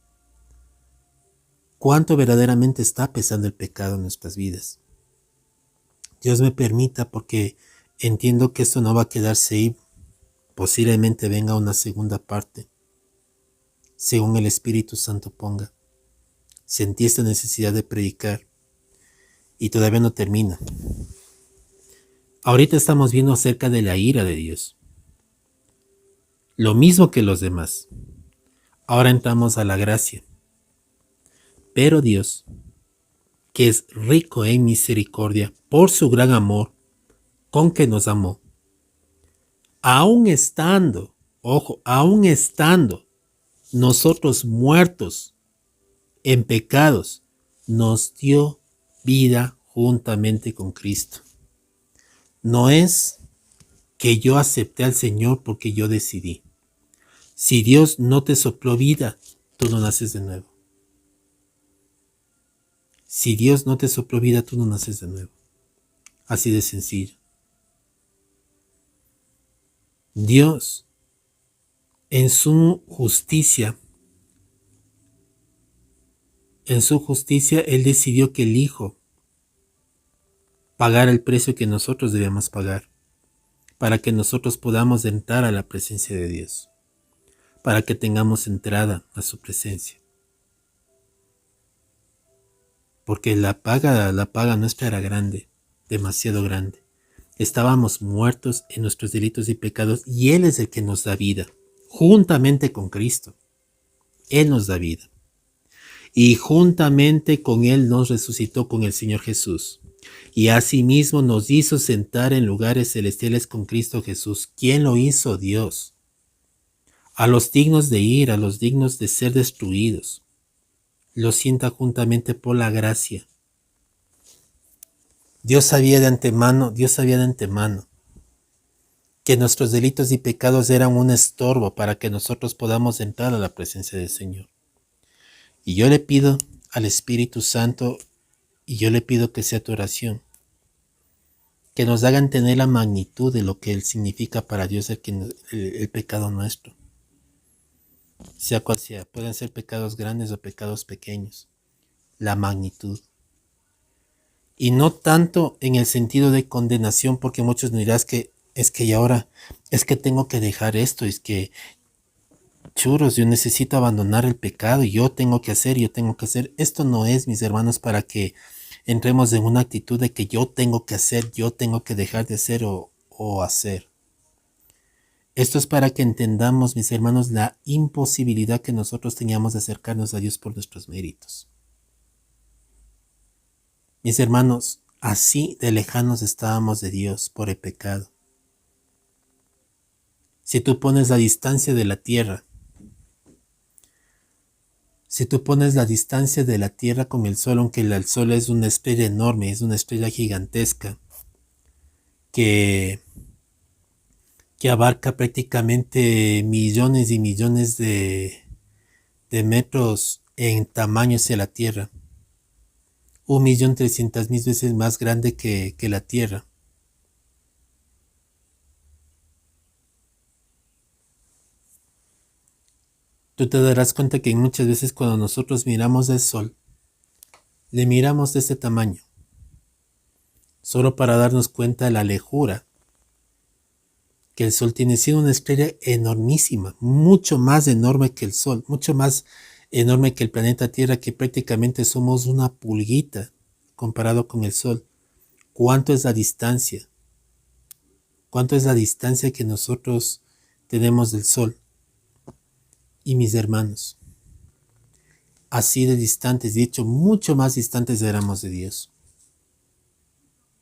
¿Cuánto verdaderamente está pesando el pecado en nuestras vidas? Dios me permita, porque entiendo que esto no va a quedarse ahí. Posiblemente venga una segunda parte, según el Espíritu Santo ponga. Sentí esta necesidad de predicar y todavía no termina. Ahorita estamos viendo acerca de la ira de Dios. Lo mismo que los demás. Ahora entramos a la gracia. Pero Dios, que es rico en misericordia por su gran amor con que nos amó, aun estando, ojo, aun estando nosotros muertos en pecados, nos dio vida juntamente con Cristo. No es que yo acepté al Señor porque yo decidí. Si Dios no te sopló vida, tú no naces de nuevo. Si Dios no te sopló vida, tú no naces de nuevo. Así de sencillo. Dios, en su justicia, Él decidió que el Hijo pagara el precio que nosotros debíamos pagar, para que nosotros podamos entrar a la presencia de Dios, para que tengamos entrada a su presencia. Porque la paga nuestra era grande, demasiado grande. Estábamos muertos en nuestros delitos y pecados y Él es el que nos da vida, juntamente con Cristo. Él nos da vida. Y juntamente con Él nos resucitó con el Señor Jesús. Y asimismo nos hizo sentar en lugares celestiales con Cristo Jesús. ¿Quién lo hizo? Dios. A los dignos de ir, a los dignos de ser destruidos, los sienta juntamente por la gracia. Dios sabía de antemano que nuestros delitos y pecados eran un estorbo para que nosotros podamos entrar a la presencia del Señor. Y yo le pido al Espíritu Santo, y yo le pido que sea tu oración, que nos hagan tener la magnitud de lo que Él significa para Dios el pecado nuestro. Sea cual sea, pueden ser pecados grandes o pecados pequeños. La magnitud. Y no tanto en el sentido de condenación, porque muchos me dirán que es que y ahora es que tengo que dejar esto, es que churros, yo necesito abandonar el pecado y yo tengo que hacer. Esto no es, mis hermanos, para que entremos en una actitud de que yo tengo que hacer, yo tengo que dejar de hacer o hacer. Esto es para que entendamos, mis hermanos, la imposibilidad que nosotros teníamos de acercarnos a Dios por nuestros méritos. Mis hermanos, así de lejanos estábamos de Dios por el pecado. Si tú pones la distancia de la tierra, con el sol, aunque el sol es una estrella enorme, es una estrella gigantesca, que abarca prácticamente millones y millones de metros en tamaño hacia la Tierra. 1.300.000 veces más grande que la Tierra. Tú te darás cuenta que muchas veces cuando nosotros miramos el sol, le miramos de este tamaño, solo para darnos cuenta de la lejura que el sol tiene, siendo una estrella enormísima, mucho más enorme que el sol, mucho más enorme que el planeta Tierra, que prácticamente somos una pulguita comparado con el sol. ¿Cuánto es la distancia? ¿Cuánto es la distancia que nosotros tenemos del sol? Y mis hermanos, así de distantes, de hecho mucho más distantes éramos de Dios,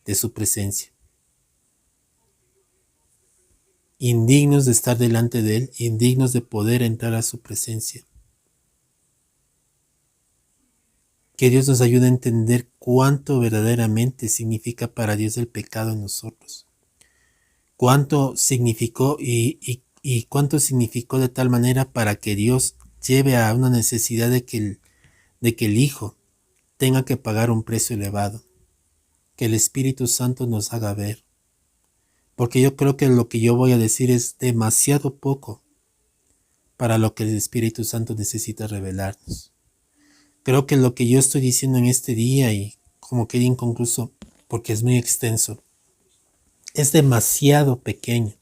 de su presencia. Indignos de estar delante de Él, indignos de poder entrar a su presencia. Que Dios nos ayude a entender cuánto verdaderamente significa para Dios el pecado en nosotros. Cuánto significó y cuánto significó de tal manera para que Dios lleve a una necesidad de que el Hijo tenga que pagar un precio elevado. Que el Espíritu Santo nos haga ver. Porque yo creo que lo que yo voy a decir es demasiado poco para lo que el Espíritu Santo necesita revelarnos. Creo que lo que yo estoy diciendo en este día, y como queda inconcluso porque es muy extenso, es demasiado pequeño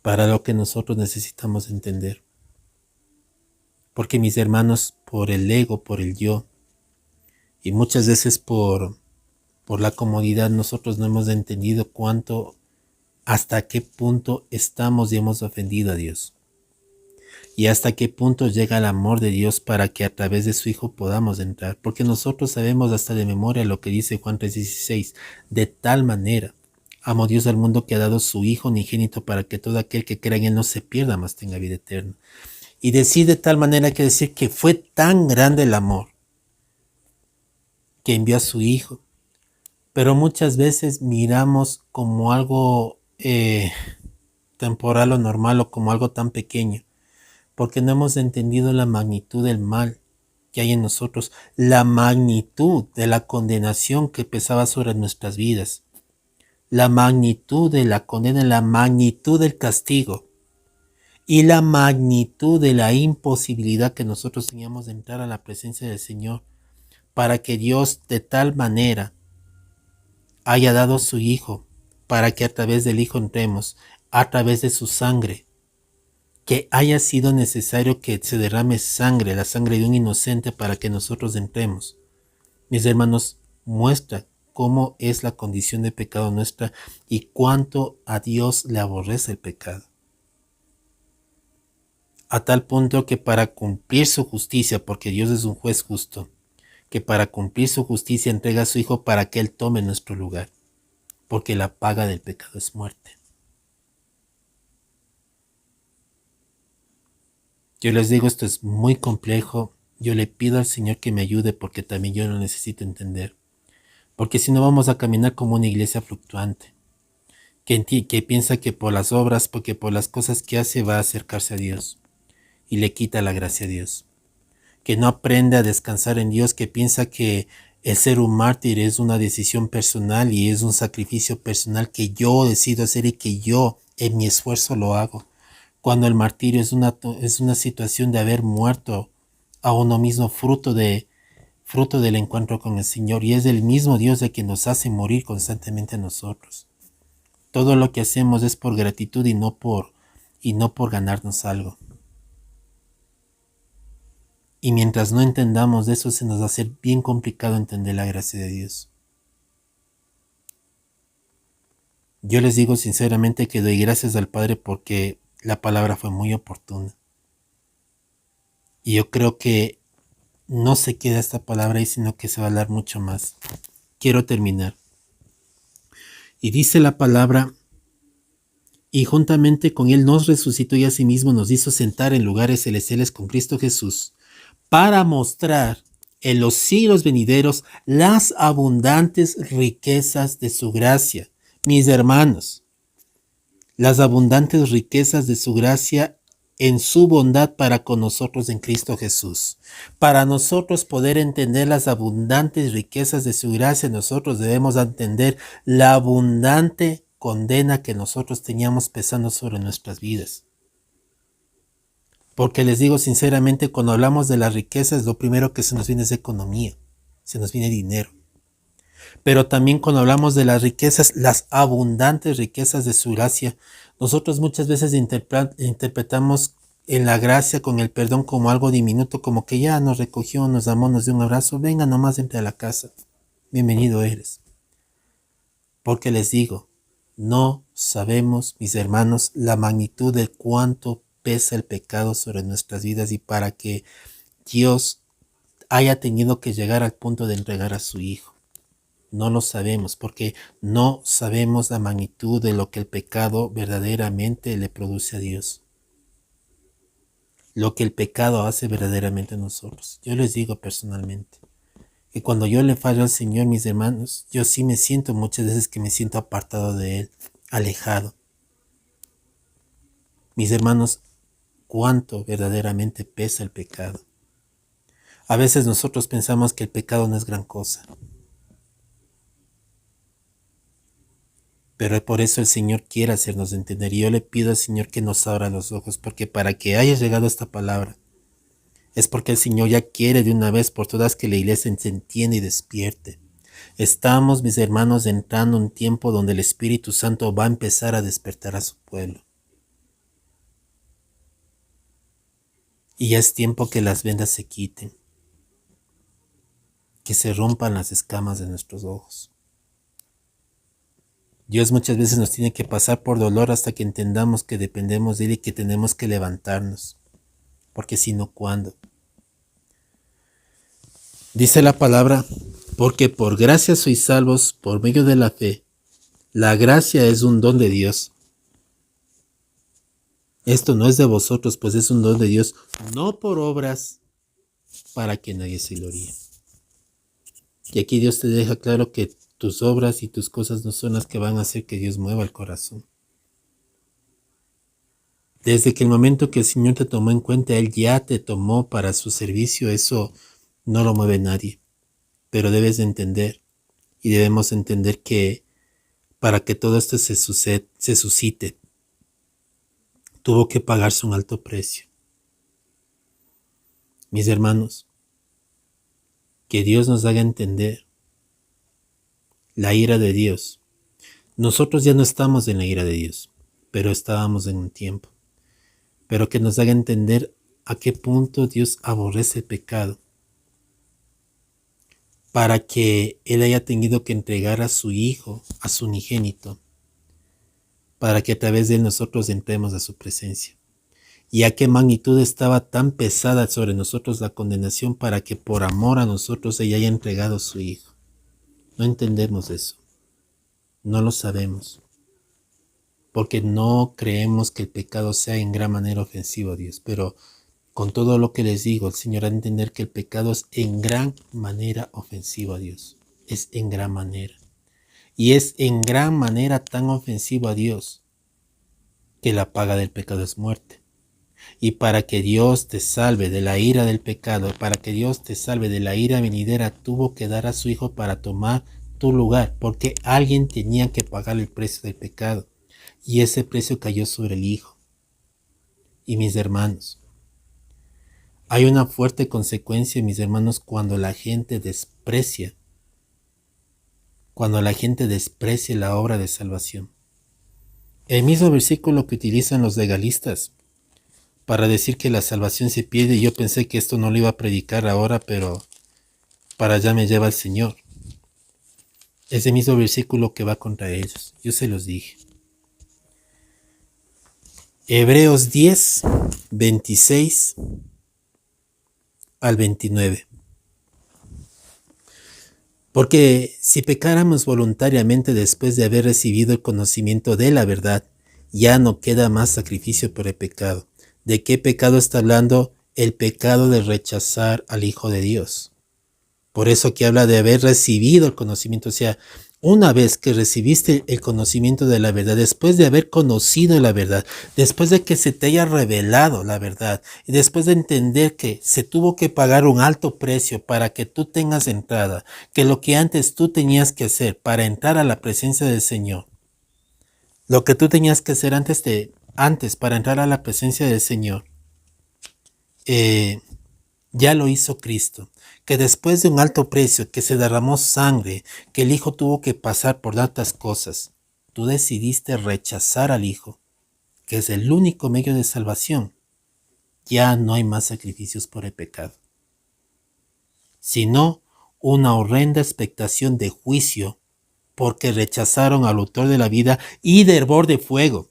para lo que nosotros necesitamos entender. Porque mis hermanos, por el ego, por el yo, y muchas veces por la comodidad, nosotros no hemos entendido hasta qué punto estamos y hemos ofendido a Dios. Y hasta qué punto llega el amor de Dios para que a través de su Hijo podamos entrar. Porque nosotros sabemos hasta de memoria lo que dice Juan 3:16. De tal manera amó Dios al mundo que ha dado su Hijo unigénito para que todo aquel que crea en Él no se pierda, mas tenga vida eterna. Y decir de tal manera quiere decir que fue tan grande el amor que envió a su Hijo. Pero muchas veces miramos como algo temporal o normal, o como algo tan pequeño, porque no hemos entendido la magnitud del mal que hay en nosotros, la magnitud de la condenación que pesaba sobre nuestras vidas, la magnitud de la condena, la magnitud del castigo y la magnitud de la imposibilidad que nosotros teníamos de entrar a la presencia del Señor, para que Dios de tal manera haya dado su Hijo, para que a través del Hijo entremos, a través de su sangre, que haya sido necesario que se derrame sangre, la sangre de un inocente, para que nosotros entremos. Mis hermanos, muestra cómo es la condición de pecado nuestra y cuánto a Dios le aborrece el pecado. A tal punto que para cumplir su justicia, porque Dios es un juez justo, que para cumplir su justicia entrega a su Hijo para que Él tome nuestro lugar, porque la paga del pecado es muerte. Yo les digo, esto es muy complejo. Yo le pido al Señor que me ayude, porque también yo lo necesito entender. Porque si no, vamos a caminar como una iglesia fluctuante, que piensa que por las obras, porque por las cosas que hace va a acercarse a Dios y le quita la gracia a Dios. Que no aprende a descansar en Dios, que piensa que el ser un mártir es una decisión personal y es un sacrificio personal que yo decido hacer y que yo en mi esfuerzo lo hago. Cuando el martirio es una situación de haber muerto a uno mismo fruto del encuentro con el Señor, y es el mismo Dios el que nos hace morir constantemente a nosotros. Todo lo que hacemos es por gratitud y no por ganarnos algo. Y mientras no entendamos eso, se nos va a hacer bien complicado entender la gracia de Dios. Yo les digo sinceramente que doy gracias al Padre porque la palabra fue muy oportuna. Y yo creo que no se queda esta palabra ahí, sino que se va a hablar mucho más. Quiero terminar. Y dice la palabra: y juntamente con Él nos resucitó y asimismo nos hizo sentar en lugares celestiales con Cristo Jesús, para mostrar en los siglos venideros las abundantes riquezas de su gracia. Mis hermanos, las abundantes riquezas de su gracia en su bondad para con nosotros en Cristo Jesús. Para nosotros poder entender las abundantes riquezas de su gracia, nosotros debemos entender la abundante condena que nosotros teníamos pesando sobre nuestras vidas. Porque les digo sinceramente, cuando hablamos de las riquezas, lo primero que se nos viene es economía, se nos viene dinero. Pero también cuando hablamos de las riquezas, las abundantes riquezas de su gracia, nosotros muchas veces interpretamos en la gracia con el perdón como algo diminuto, como que ya nos recogió, nos amó, nos dio un abrazo, venga nomás entre a la casa, bienvenido eres. Porque les digo, no sabemos, mis hermanos, la magnitud de cuánto pesa el pecado sobre nuestras vidas y para que Dios haya tenido que llegar al punto de entregar a su Hijo. No lo sabemos porque no sabemos la magnitud de lo que el pecado verdaderamente le produce a Dios. Lo que el pecado hace verdaderamente a nosotros. Yo les digo personalmente que cuando yo le fallo al Señor, mis hermanos, yo sí me siento muchas veces que me siento apartado de Él, alejado. Mis hermanos, cuánto verdaderamente pesa el pecado. A veces nosotros pensamos que el pecado no es gran cosa. Pero por eso el Señor quiere hacernos entender. Y yo le pido al Señor que nos abra los ojos, porque para que haya llegado esta palabra, es porque el Señor ya quiere de una vez por todas que la iglesia se entienda y despierte. Estamos, mis hermanos, entrando en un tiempo donde el Espíritu Santo va a empezar a despertar a su pueblo. Y ya es tiempo que las vendas se quiten, que se rompan las escamas de nuestros ojos. Dios muchas veces nos tiene que pasar por dolor hasta que entendamos que dependemos de Él y que tenemos que levantarnos. Porque si no, ¿cuándo? Dice la palabra, porque por gracia sois salvos por medio de la fe. La gracia es un don de Dios. Esto no es de vosotros, pues es un don de Dios, no por obras, para que nadie se gloríe. Y aquí Dios te deja claro que tus obras y tus cosas no son las que van a hacer que Dios mueva el corazón. Desde que el momento que el Señor te tomó en cuenta, Él ya te tomó para su servicio, eso no lo mueve nadie. Pero debes de entender, y debemos entender que para que todo esto se suscite, tuvo que pagarse un alto precio. Mis hermanos, que Dios nos haga entender la ira de Dios. Nosotros ya no estamos en la ira de Dios, pero estábamos en un tiempo. Pero que nos haga entender a qué punto Dios aborrece el pecado, para que Él haya tenido que entregar a su Hijo, a su unigénito, para que a través de Él nosotros entremos a su presencia. Y a qué magnitud estaba tan pesada sobre nosotros la condenación para que por amor a nosotros ella haya entregado a su Hijo. No entendemos eso. No lo sabemos. Porque no creemos que el pecado sea en gran manera ofensivo a Dios. Pero con todo lo que les digo, el Señor ha de entender que el pecado es en gran manera ofensivo a Dios. Es en gran manera. Y es en gran manera tan ofensivo a Dios que la paga del pecado es muerte. Y para que Dios te salve de la ira del pecado, para que Dios te salve de la ira venidera, tuvo que dar a su Hijo para tomar tu lugar, porque alguien tenía que pagar el precio del pecado. Y ese precio cayó sobre el Hijo. Y mis hermanos, hay una fuerte consecuencia, mis hermanos, cuando la gente desprecia la obra de salvación. El mismo versículo que utilizan los legalistas para decir que la salvación se pierde, y yo pensé que esto no lo iba a predicar ahora, pero para allá me lleva el Señor. Ese mismo versículo que va contra ellos, yo se los dije. Hebreos 10, 26 al 29. Porque si pecáramos voluntariamente después de haber recibido el conocimiento de la verdad, ya no queda más sacrificio por el pecado. ¿De qué pecado está hablando? El pecado de rechazar al Hijo de Dios. Por eso que habla de haber recibido el conocimiento. O sea, una vez que recibiste el conocimiento de la verdad, después de haber conocido la verdad, después de que se te haya revelado la verdad, y después de entender que se tuvo que pagar un alto precio para que tú tengas entrada, que lo que antes tú tenías que hacer para entrar a la presencia del Señor, lo que tú tenías que hacer antes para entrar a la presencia del Señor, eh, ya lo hizo Cristo, que después de un alto precio, que se derramó sangre, que el Hijo tuvo que pasar por tantas cosas, tú decidiste rechazar al Hijo, que es el único medio de salvación. Ya no hay más sacrificios por el pecado, sino una horrenda expectación de juicio, porque rechazaron al autor de la vida y de hervor de fuego,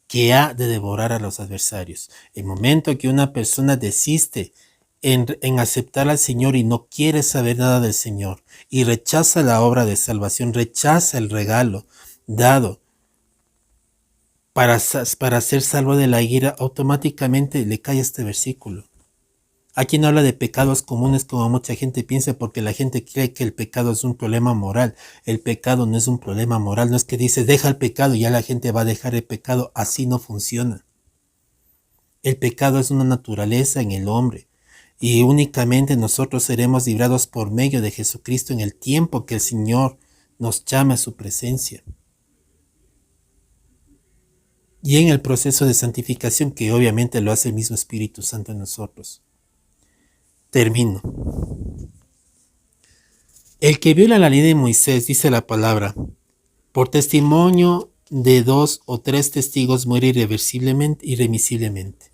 que ha de devorar a los adversarios. El momento que una persona desiste en aceptar al Señor y no quiere saber nada del Señor y rechaza la obra de salvación, rechaza el regalo dado para ser salvo de la ira, automáticamente le cae este versículo. Aquí no habla de pecados comunes como mucha gente piensa, porque la gente cree que el pecado es un problema moral. El pecado no es un problema moral, no es que dices deja el pecado y ya la gente va a dejar el pecado. Así no funciona. El pecado es una naturaleza en el hombre y únicamente nosotros seremos librados por medio de Jesucristo en el tiempo que el Señor nos llame a su presencia. Y en el proceso de santificación, que obviamente lo hace el mismo Espíritu Santo en nosotros. Termino. El que viola la ley de Moisés, dice la palabra, por testimonio de 2 o 3 testigos muere irremisiblemente.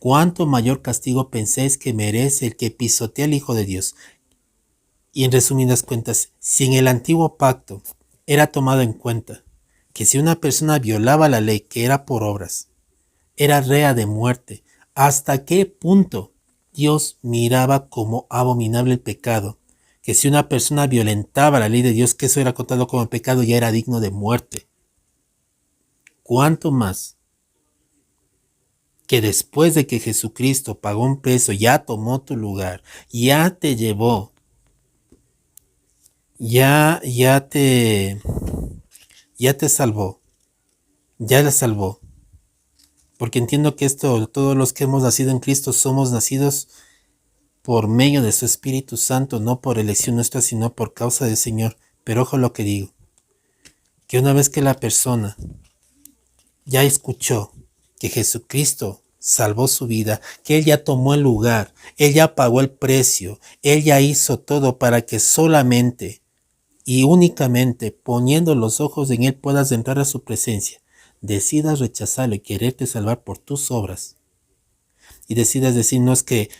¿Cuánto mayor castigo pensáis que merece el que pisotea al Hijo de Dios? Y en resumidas cuentas, si en el antiguo pacto era tomado en cuenta que si una persona violaba la ley, que era por obras, era rea de muerte, ¿hasta qué punto Dios miraba como abominable el pecado? Que si una persona violentaba la ley de Dios, que eso era contado como pecado, ya era digno de muerte. ¿Cuánto más que después de que Jesucristo pagó un precio, ya tomó tu lugar, ya te llevó, ya te salvó, ya la salvó? Porque entiendo que todos los que hemos nacido en Cristo somos nacidos por medio de su Espíritu Santo, no por elección nuestra, sino por causa del Señor. Pero ojo lo que digo, que una vez que la persona ya escuchó que Jesucristo salvó su vida, que Él ya tomó el lugar, Él ya pagó el precio, Él ya hizo todo para que solamente y únicamente poniendo los ojos en Él puedas entrar a su presencia, decidas rechazarlo y quererte salvar por tus obras, y decidas decir, no, es que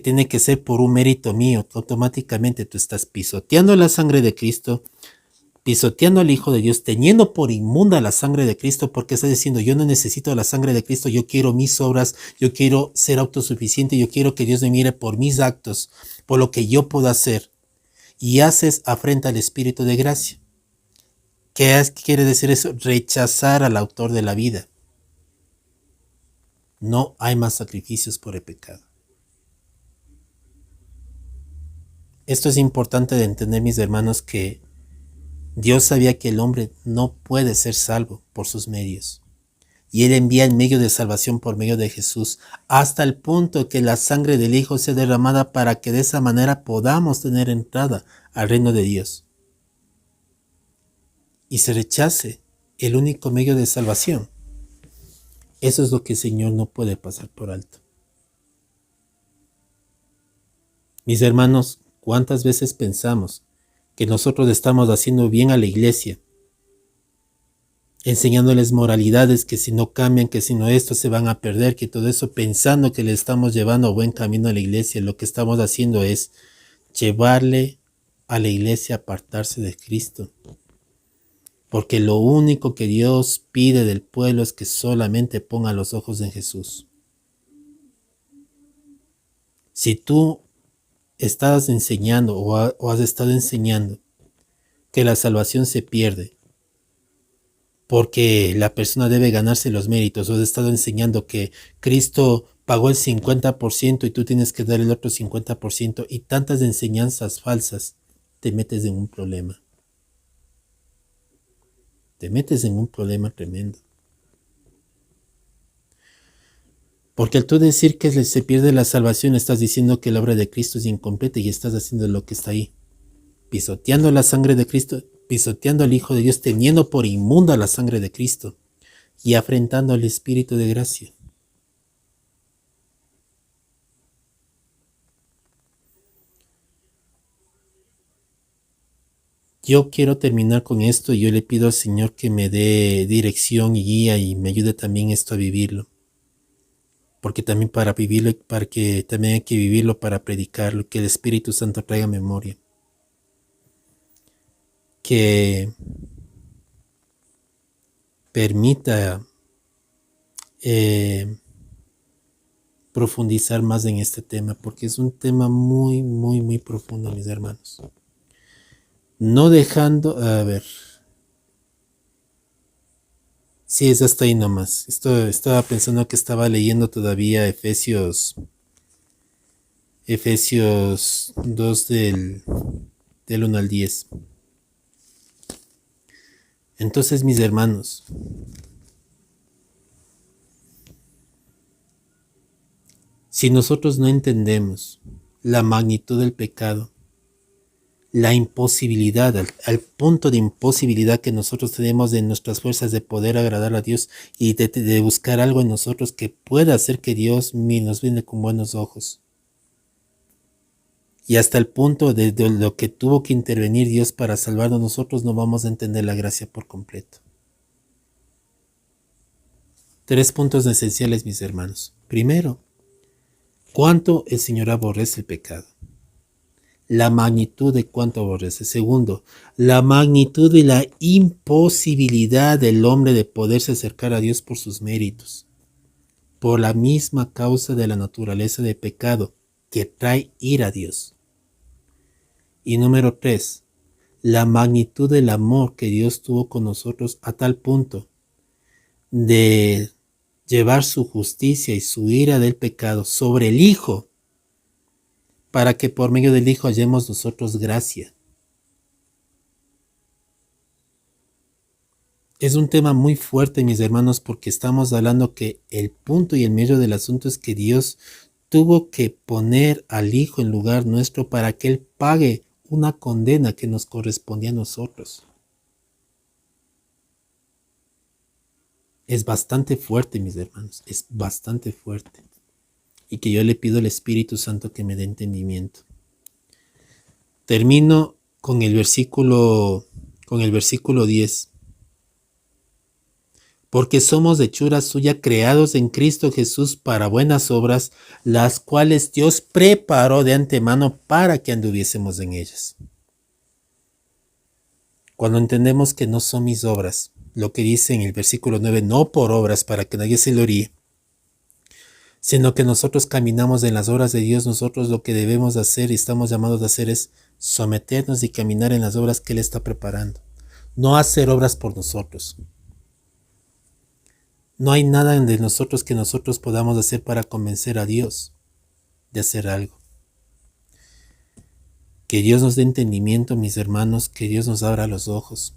tiene que ser por un mérito mío, automáticamente tú estás pisoteando la sangre de Cristo, pisoteando al Hijo de Dios, teniendo por inmunda la sangre de Cristo, porque estás diciendo, yo no necesito la sangre de Cristo, yo quiero mis obras, yo quiero ser autosuficiente, yo quiero que Dios me mire por mis actos, por lo que yo puedo hacer, y haces afrenta al Espíritu de gracia. ¿Qué quiere decir eso? Rechazar al autor de la vida. No hay más sacrificios por el pecado. Esto es importante de entender, mis hermanos, que Dios sabía que el hombre no puede ser salvo por sus medios. Y Él envía el medio de salvación por medio de Jesús, hasta el punto que la sangre del Hijo sea derramada para que de esa manera podamos tener entrada al reino de Dios. Y se rechace el único medio de salvación. Eso es lo que el Señor no puede pasar por alto. Mis hermanos, ¿cuántas veces pensamos que nosotros estamos haciendo bien a la iglesia, enseñándoles moralidades, que si no cambian, que si no esto se van a perder, que todo eso, pensando que le estamos llevando a buen camino a la iglesia? Lo que estamos haciendo es llevarle a la iglesia a apartarse de Cristo. Porque lo único que Dios pide del pueblo es que solamente ponga los ojos en Jesús. Si tú estás enseñando o has estado enseñando que la salvación se pierde porque la persona debe ganarse los méritos, o has estado enseñando que Cristo pagó el 50% y tú tienes que dar el otro 50%, y tantas enseñanzas falsas, te metes en un problema. Te metes en un problema tremendo. Porque al tú decir que se pierde la salvación, estás diciendo que la obra de Cristo es incompleta y estás haciendo lo que está ahí. Pisoteando la sangre de Cristo, pisoteando al Hijo de Dios, teniendo por inmunda la sangre de Cristo y afrentando al Espíritu de gracia. Yo quiero terminar con esto y yo le pido al Señor que me dé dirección y guía y me ayude también esto a vivirlo. Porque también para vivirlo, para que también hay que vivirlo para predicarlo, que el Espíritu Santo traiga memoria. Que permita profundizar más en este tema, porque es un tema muy, muy, muy profundo, mis hermanos. No dejando, a ver, sí, es hasta ahí nomás. Estaba pensando que estaba leyendo todavía Efesios 2 del 1 al 10. Entonces, mis hermanos, si nosotros no entendemos la magnitud del pecado, la imposibilidad, al punto de imposibilidad que nosotros tenemos de nuestras fuerzas de poder agradar a Dios y de buscar algo en nosotros que pueda hacer que Dios nos viene con buenos ojos. Y hasta el punto de lo que tuvo que intervenir Dios para salvarnos, nosotros no vamos a entender la gracia por completo. 3 puntos esenciales, mis hermanos. Primero, cuánto el Señor aborrece el pecado. La magnitud de cuánto aborrece. Segundo, la magnitud de la imposibilidad del hombre de poderse acercar a Dios por sus méritos, por la misma causa de la naturaleza de pecado que trae ira a Dios. Y número 3, la magnitud del amor que Dios tuvo con nosotros a tal punto de llevar su justicia y su ira del pecado sobre el Hijo, para que por medio del Hijo hallemos nosotros gracia. Es un tema muy fuerte, mis hermanos, porque estamos hablando que el punto y el medio del asunto es que Dios tuvo que poner al Hijo en lugar nuestro para que Él pague una condena que nos correspondía a nosotros. Es bastante fuerte, mis hermanos, es bastante fuerte. Y que yo le pido al Espíritu Santo que me dé entendimiento. Termino con el versículo 10. Porque somos hechura suya, creados en Cristo Jesús para buenas obras, las cuales Dios preparó de antemano para que anduviésemos en ellas. Cuando entendemos que no son mis obras, lo que dice en el versículo 9, no por obras para que nadie se gloríe, sino que nosotros caminamos en las obras de Dios, nosotros lo que debemos hacer y estamos llamados a hacer es someternos y caminar en las obras que Él está preparando. No hacer obras por nosotros. No hay nada de nosotros que nosotros podamos hacer para convencer a Dios de hacer algo. Que Dios nos dé entendimiento, mis hermanos, que Dios nos abra los ojos.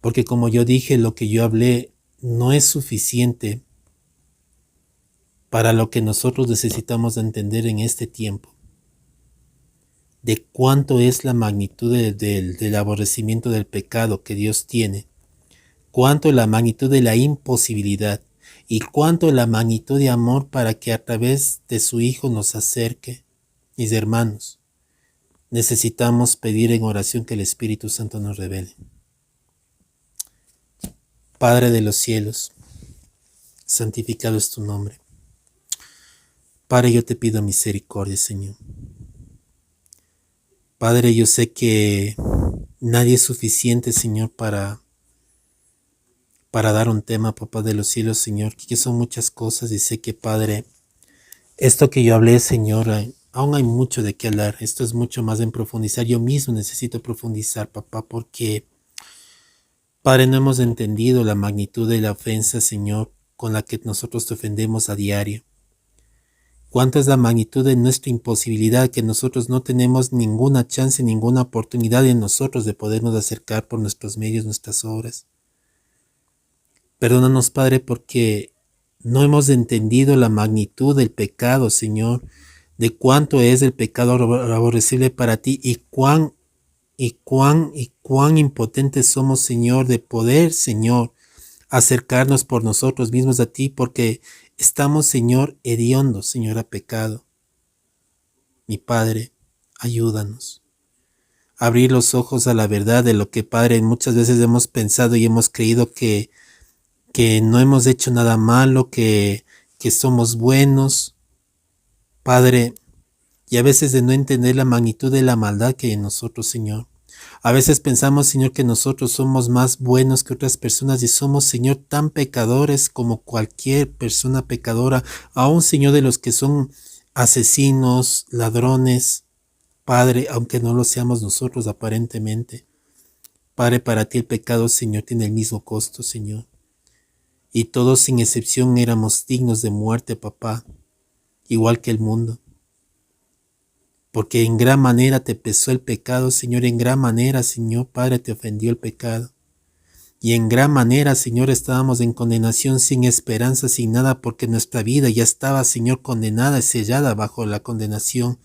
Porque como yo dije, lo que yo hablé no es suficiente para lo que nosotros necesitamos entender en este tiempo. De cuánto es la magnitud del aborrecimiento del pecado que Dios tiene. Cuánto la magnitud de la imposibilidad y cuánto la magnitud de amor para que a través de su Hijo nos acerque. Mis hermanos, necesitamos pedir en oración que el Espíritu Santo nos revele. Padre de los cielos, santificado es tu nombre. Padre, yo te pido misericordia, Señor. Padre, yo sé que nadie es suficiente, Señor, para dar un tema, papá de los cielos, Señor, que son muchas cosas y sé que, Padre, esto que yo hablé, Señor, aún hay mucho de qué hablar. Esto es mucho más en profundizar. Yo mismo necesito profundizar, papá, porque, Padre, no hemos entendido la magnitud de la ofensa, Señor, con la que nosotros te ofendemos a diario. Cuánto es la magnitud de nuestra imposibilidad, que nosotros no tenemos ninguna chance, ninguna oportunidad en nosotros de podernos acercar por nuestros medios, nuestras obras. Perdónanos, Padre, porque no hemos entendido la magnitud del pecado, Señor, de cuánto es el pecado aborrecible para ti y cuán impotentes somos, Señor, de poder, Señor, acercarnos por nosotros mismos a ti, porque estamos, Señor, hediondos, Señor, a pecado. Mi Padre, ayúdanos. abrir los ojos a la verdad de lo que, Padre, muchas veces hemos pensado y hemos creído que no hemos hecho nada malo, que somos buenos, Padre, y a veces de no entender la magnitud de la maldad que hay en nosotros, Señor. A veces pensamos, Señor, que nosotros somos más buenos que otras personas y somos, Señor, tan pecadores como cualquier persona pecadora, aún, Señor, de los que son asesinos, ladrones, Padre, aunque no lo seamos nosotros aparentemente. Padre, para ti el pecado, Señor, tiene el mismo costo, Señor. Y todos sin excepción éramos dignos de muerte, papá, igual que el mundo. Porque en gran manera te pesó el pecado, Señor, en gran manera, Señor, Padre, te ofendió el pecado. Y en gran manera, Señor, estábamos en condenación sin esperanza, sin nada, porque nuestra vida ya estaba, Señor, condenada y sellada bajo la condenación,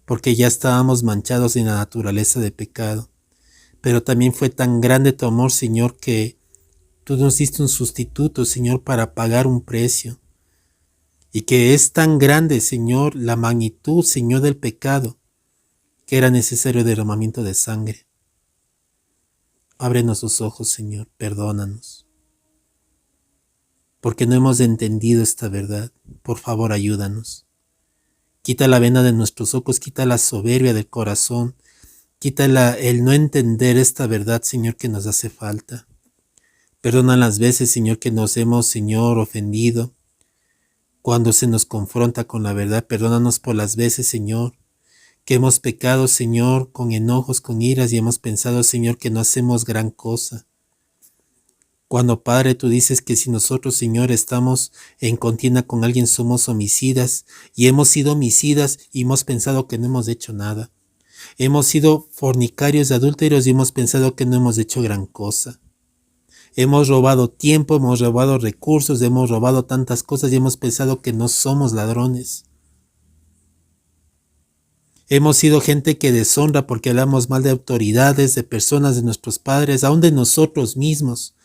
porque ya estábamos manchados en la naturaleza de pecado. Pero también fue tan grande tu amor, Señor, que tú nos diste un sustituto, Señor, para pagar un precio. Y que es tan grande, Señor, la magnitud, Señor, del pecado, que era necesario el derramamiento de sangre. Ábrenos los ojos, Señor, perdónanos. Porque no hemos entendido esta verdad. Por favor, ayúdanos. Quita la venda de nuestros ojos, quita la soberbia del corazón, quita el no entender esta verdad, Señor, que nos hace falta. Perdona las veces, Señor, que nos hemos, Señor, ofendido. Cuando se nos confronta con la verdad, perdónanos por las veces, Señor, que hemos pecado, Señor, con enojos, con iras y hemos pensado, Señor, que no hacemos gran cosa. Cuando, Padre, tú dices que si nosotros, Señor, estamos en contienda con alguien, somos homicidas y hemos sido homicidas y hemos pensado que no hemos hecho nada. Hemos sido fornicarios, adúlteros y hemos pensado que no hemos hecho gran cosa. Hemos robado tiempo, hemos robado recursos, hemos robado tantas cosas y hemos pensado que no somos ladrones. Hemos sido gente que deshonra porque hablamos mal de autoridades, de personas, de nuestros padres, aún de nosotros mismos,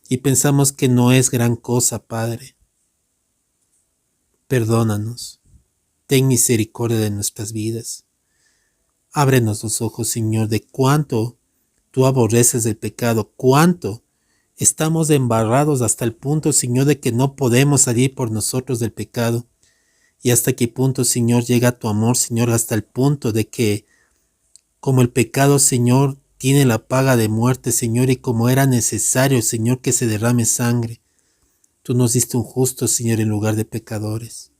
y pensamos que no es gran cosa, Padre. Perdónanos. Ten misericordia de nuestras vidas. Ábrenos los ojos, Señor, de cuánto tú aborreces el pecado, cuánto estamos embarrados hasta el punto, Señor, de que no podemos salir por nosotros del pecado. Y hasta qué punto, Señor, llega tu amor, Señor, hasta el punto de que, como el pecado, Señor, tiene la paga de muerte, Señor, y como era necesario, Señor, que se derrame sangre, tú nos diste un justo, Señor, en lugar de pecadores.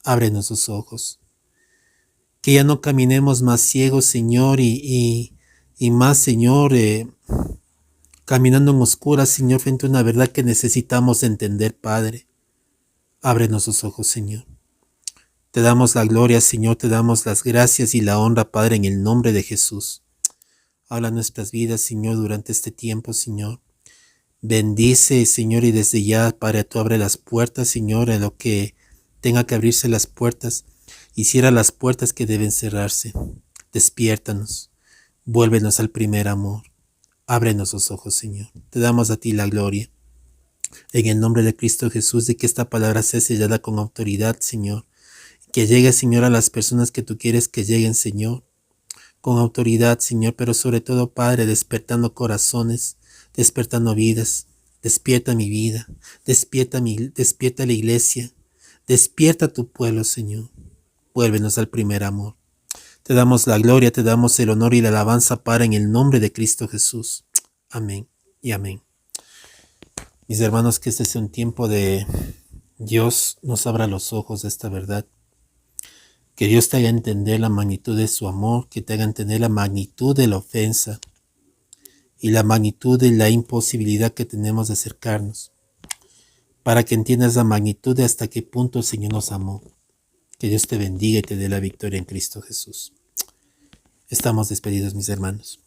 Ábrenos los ojos. Que ya no caminemos más ciegos, Señor, y más, Señor, caminando en oscuras, Señor, frente a una verdad que necesitamos entender, Padre. Ábrenos los ojos, Señor. Te damos la gloria, Señor, te damos las gracias y la honra, Padre, en el nombre de Jesús. Habla nuestras vidas, Señor, durante este tiempo, Señor. Bendice, Señor, y desde ya, Padre, tú abre las puertas, Señor, en lo que tenga que abrirse las puertas, y cierra las puertas que deben cerrarse. Despiértanos, vuélvenos al primer amor. Ábrenos los ojos, Señor. Te damos a ti la gloria. En el nombre de Cristo Jesús, de que esta palabra sea sellada con autoridad, Señor. Que llegue, Señor, a las personas que tú quieres que lleguen, Señor. Con autoridad, Señor, pero sobre todo, Padre, despertando corazones, despertando vidas. Despierta mi vida, despierta la iglesia, despierta tu pueblo, Señor. Vuélvenos al primer amor. Te damos la gloria, te damos el honor y la alabanza, Padre, en el nombre de Cristo Jesús. Amén y amén. Mis hermanos, que este sea un tiempo de Dios nos abra los ojos de esta verdad. Que Dios te haga entender la magnitud de su amor, que te haga entender la magnitud de la ofensa y la magnitud de la imposibilidad que tenemos de acercarnos, para que entiendas la magnitud de hasta qué punto el Señor nos amó. Que Dios te bendiga y te dé la victoria en Cristo Jesús. Estamos despedidos, mis hermanos.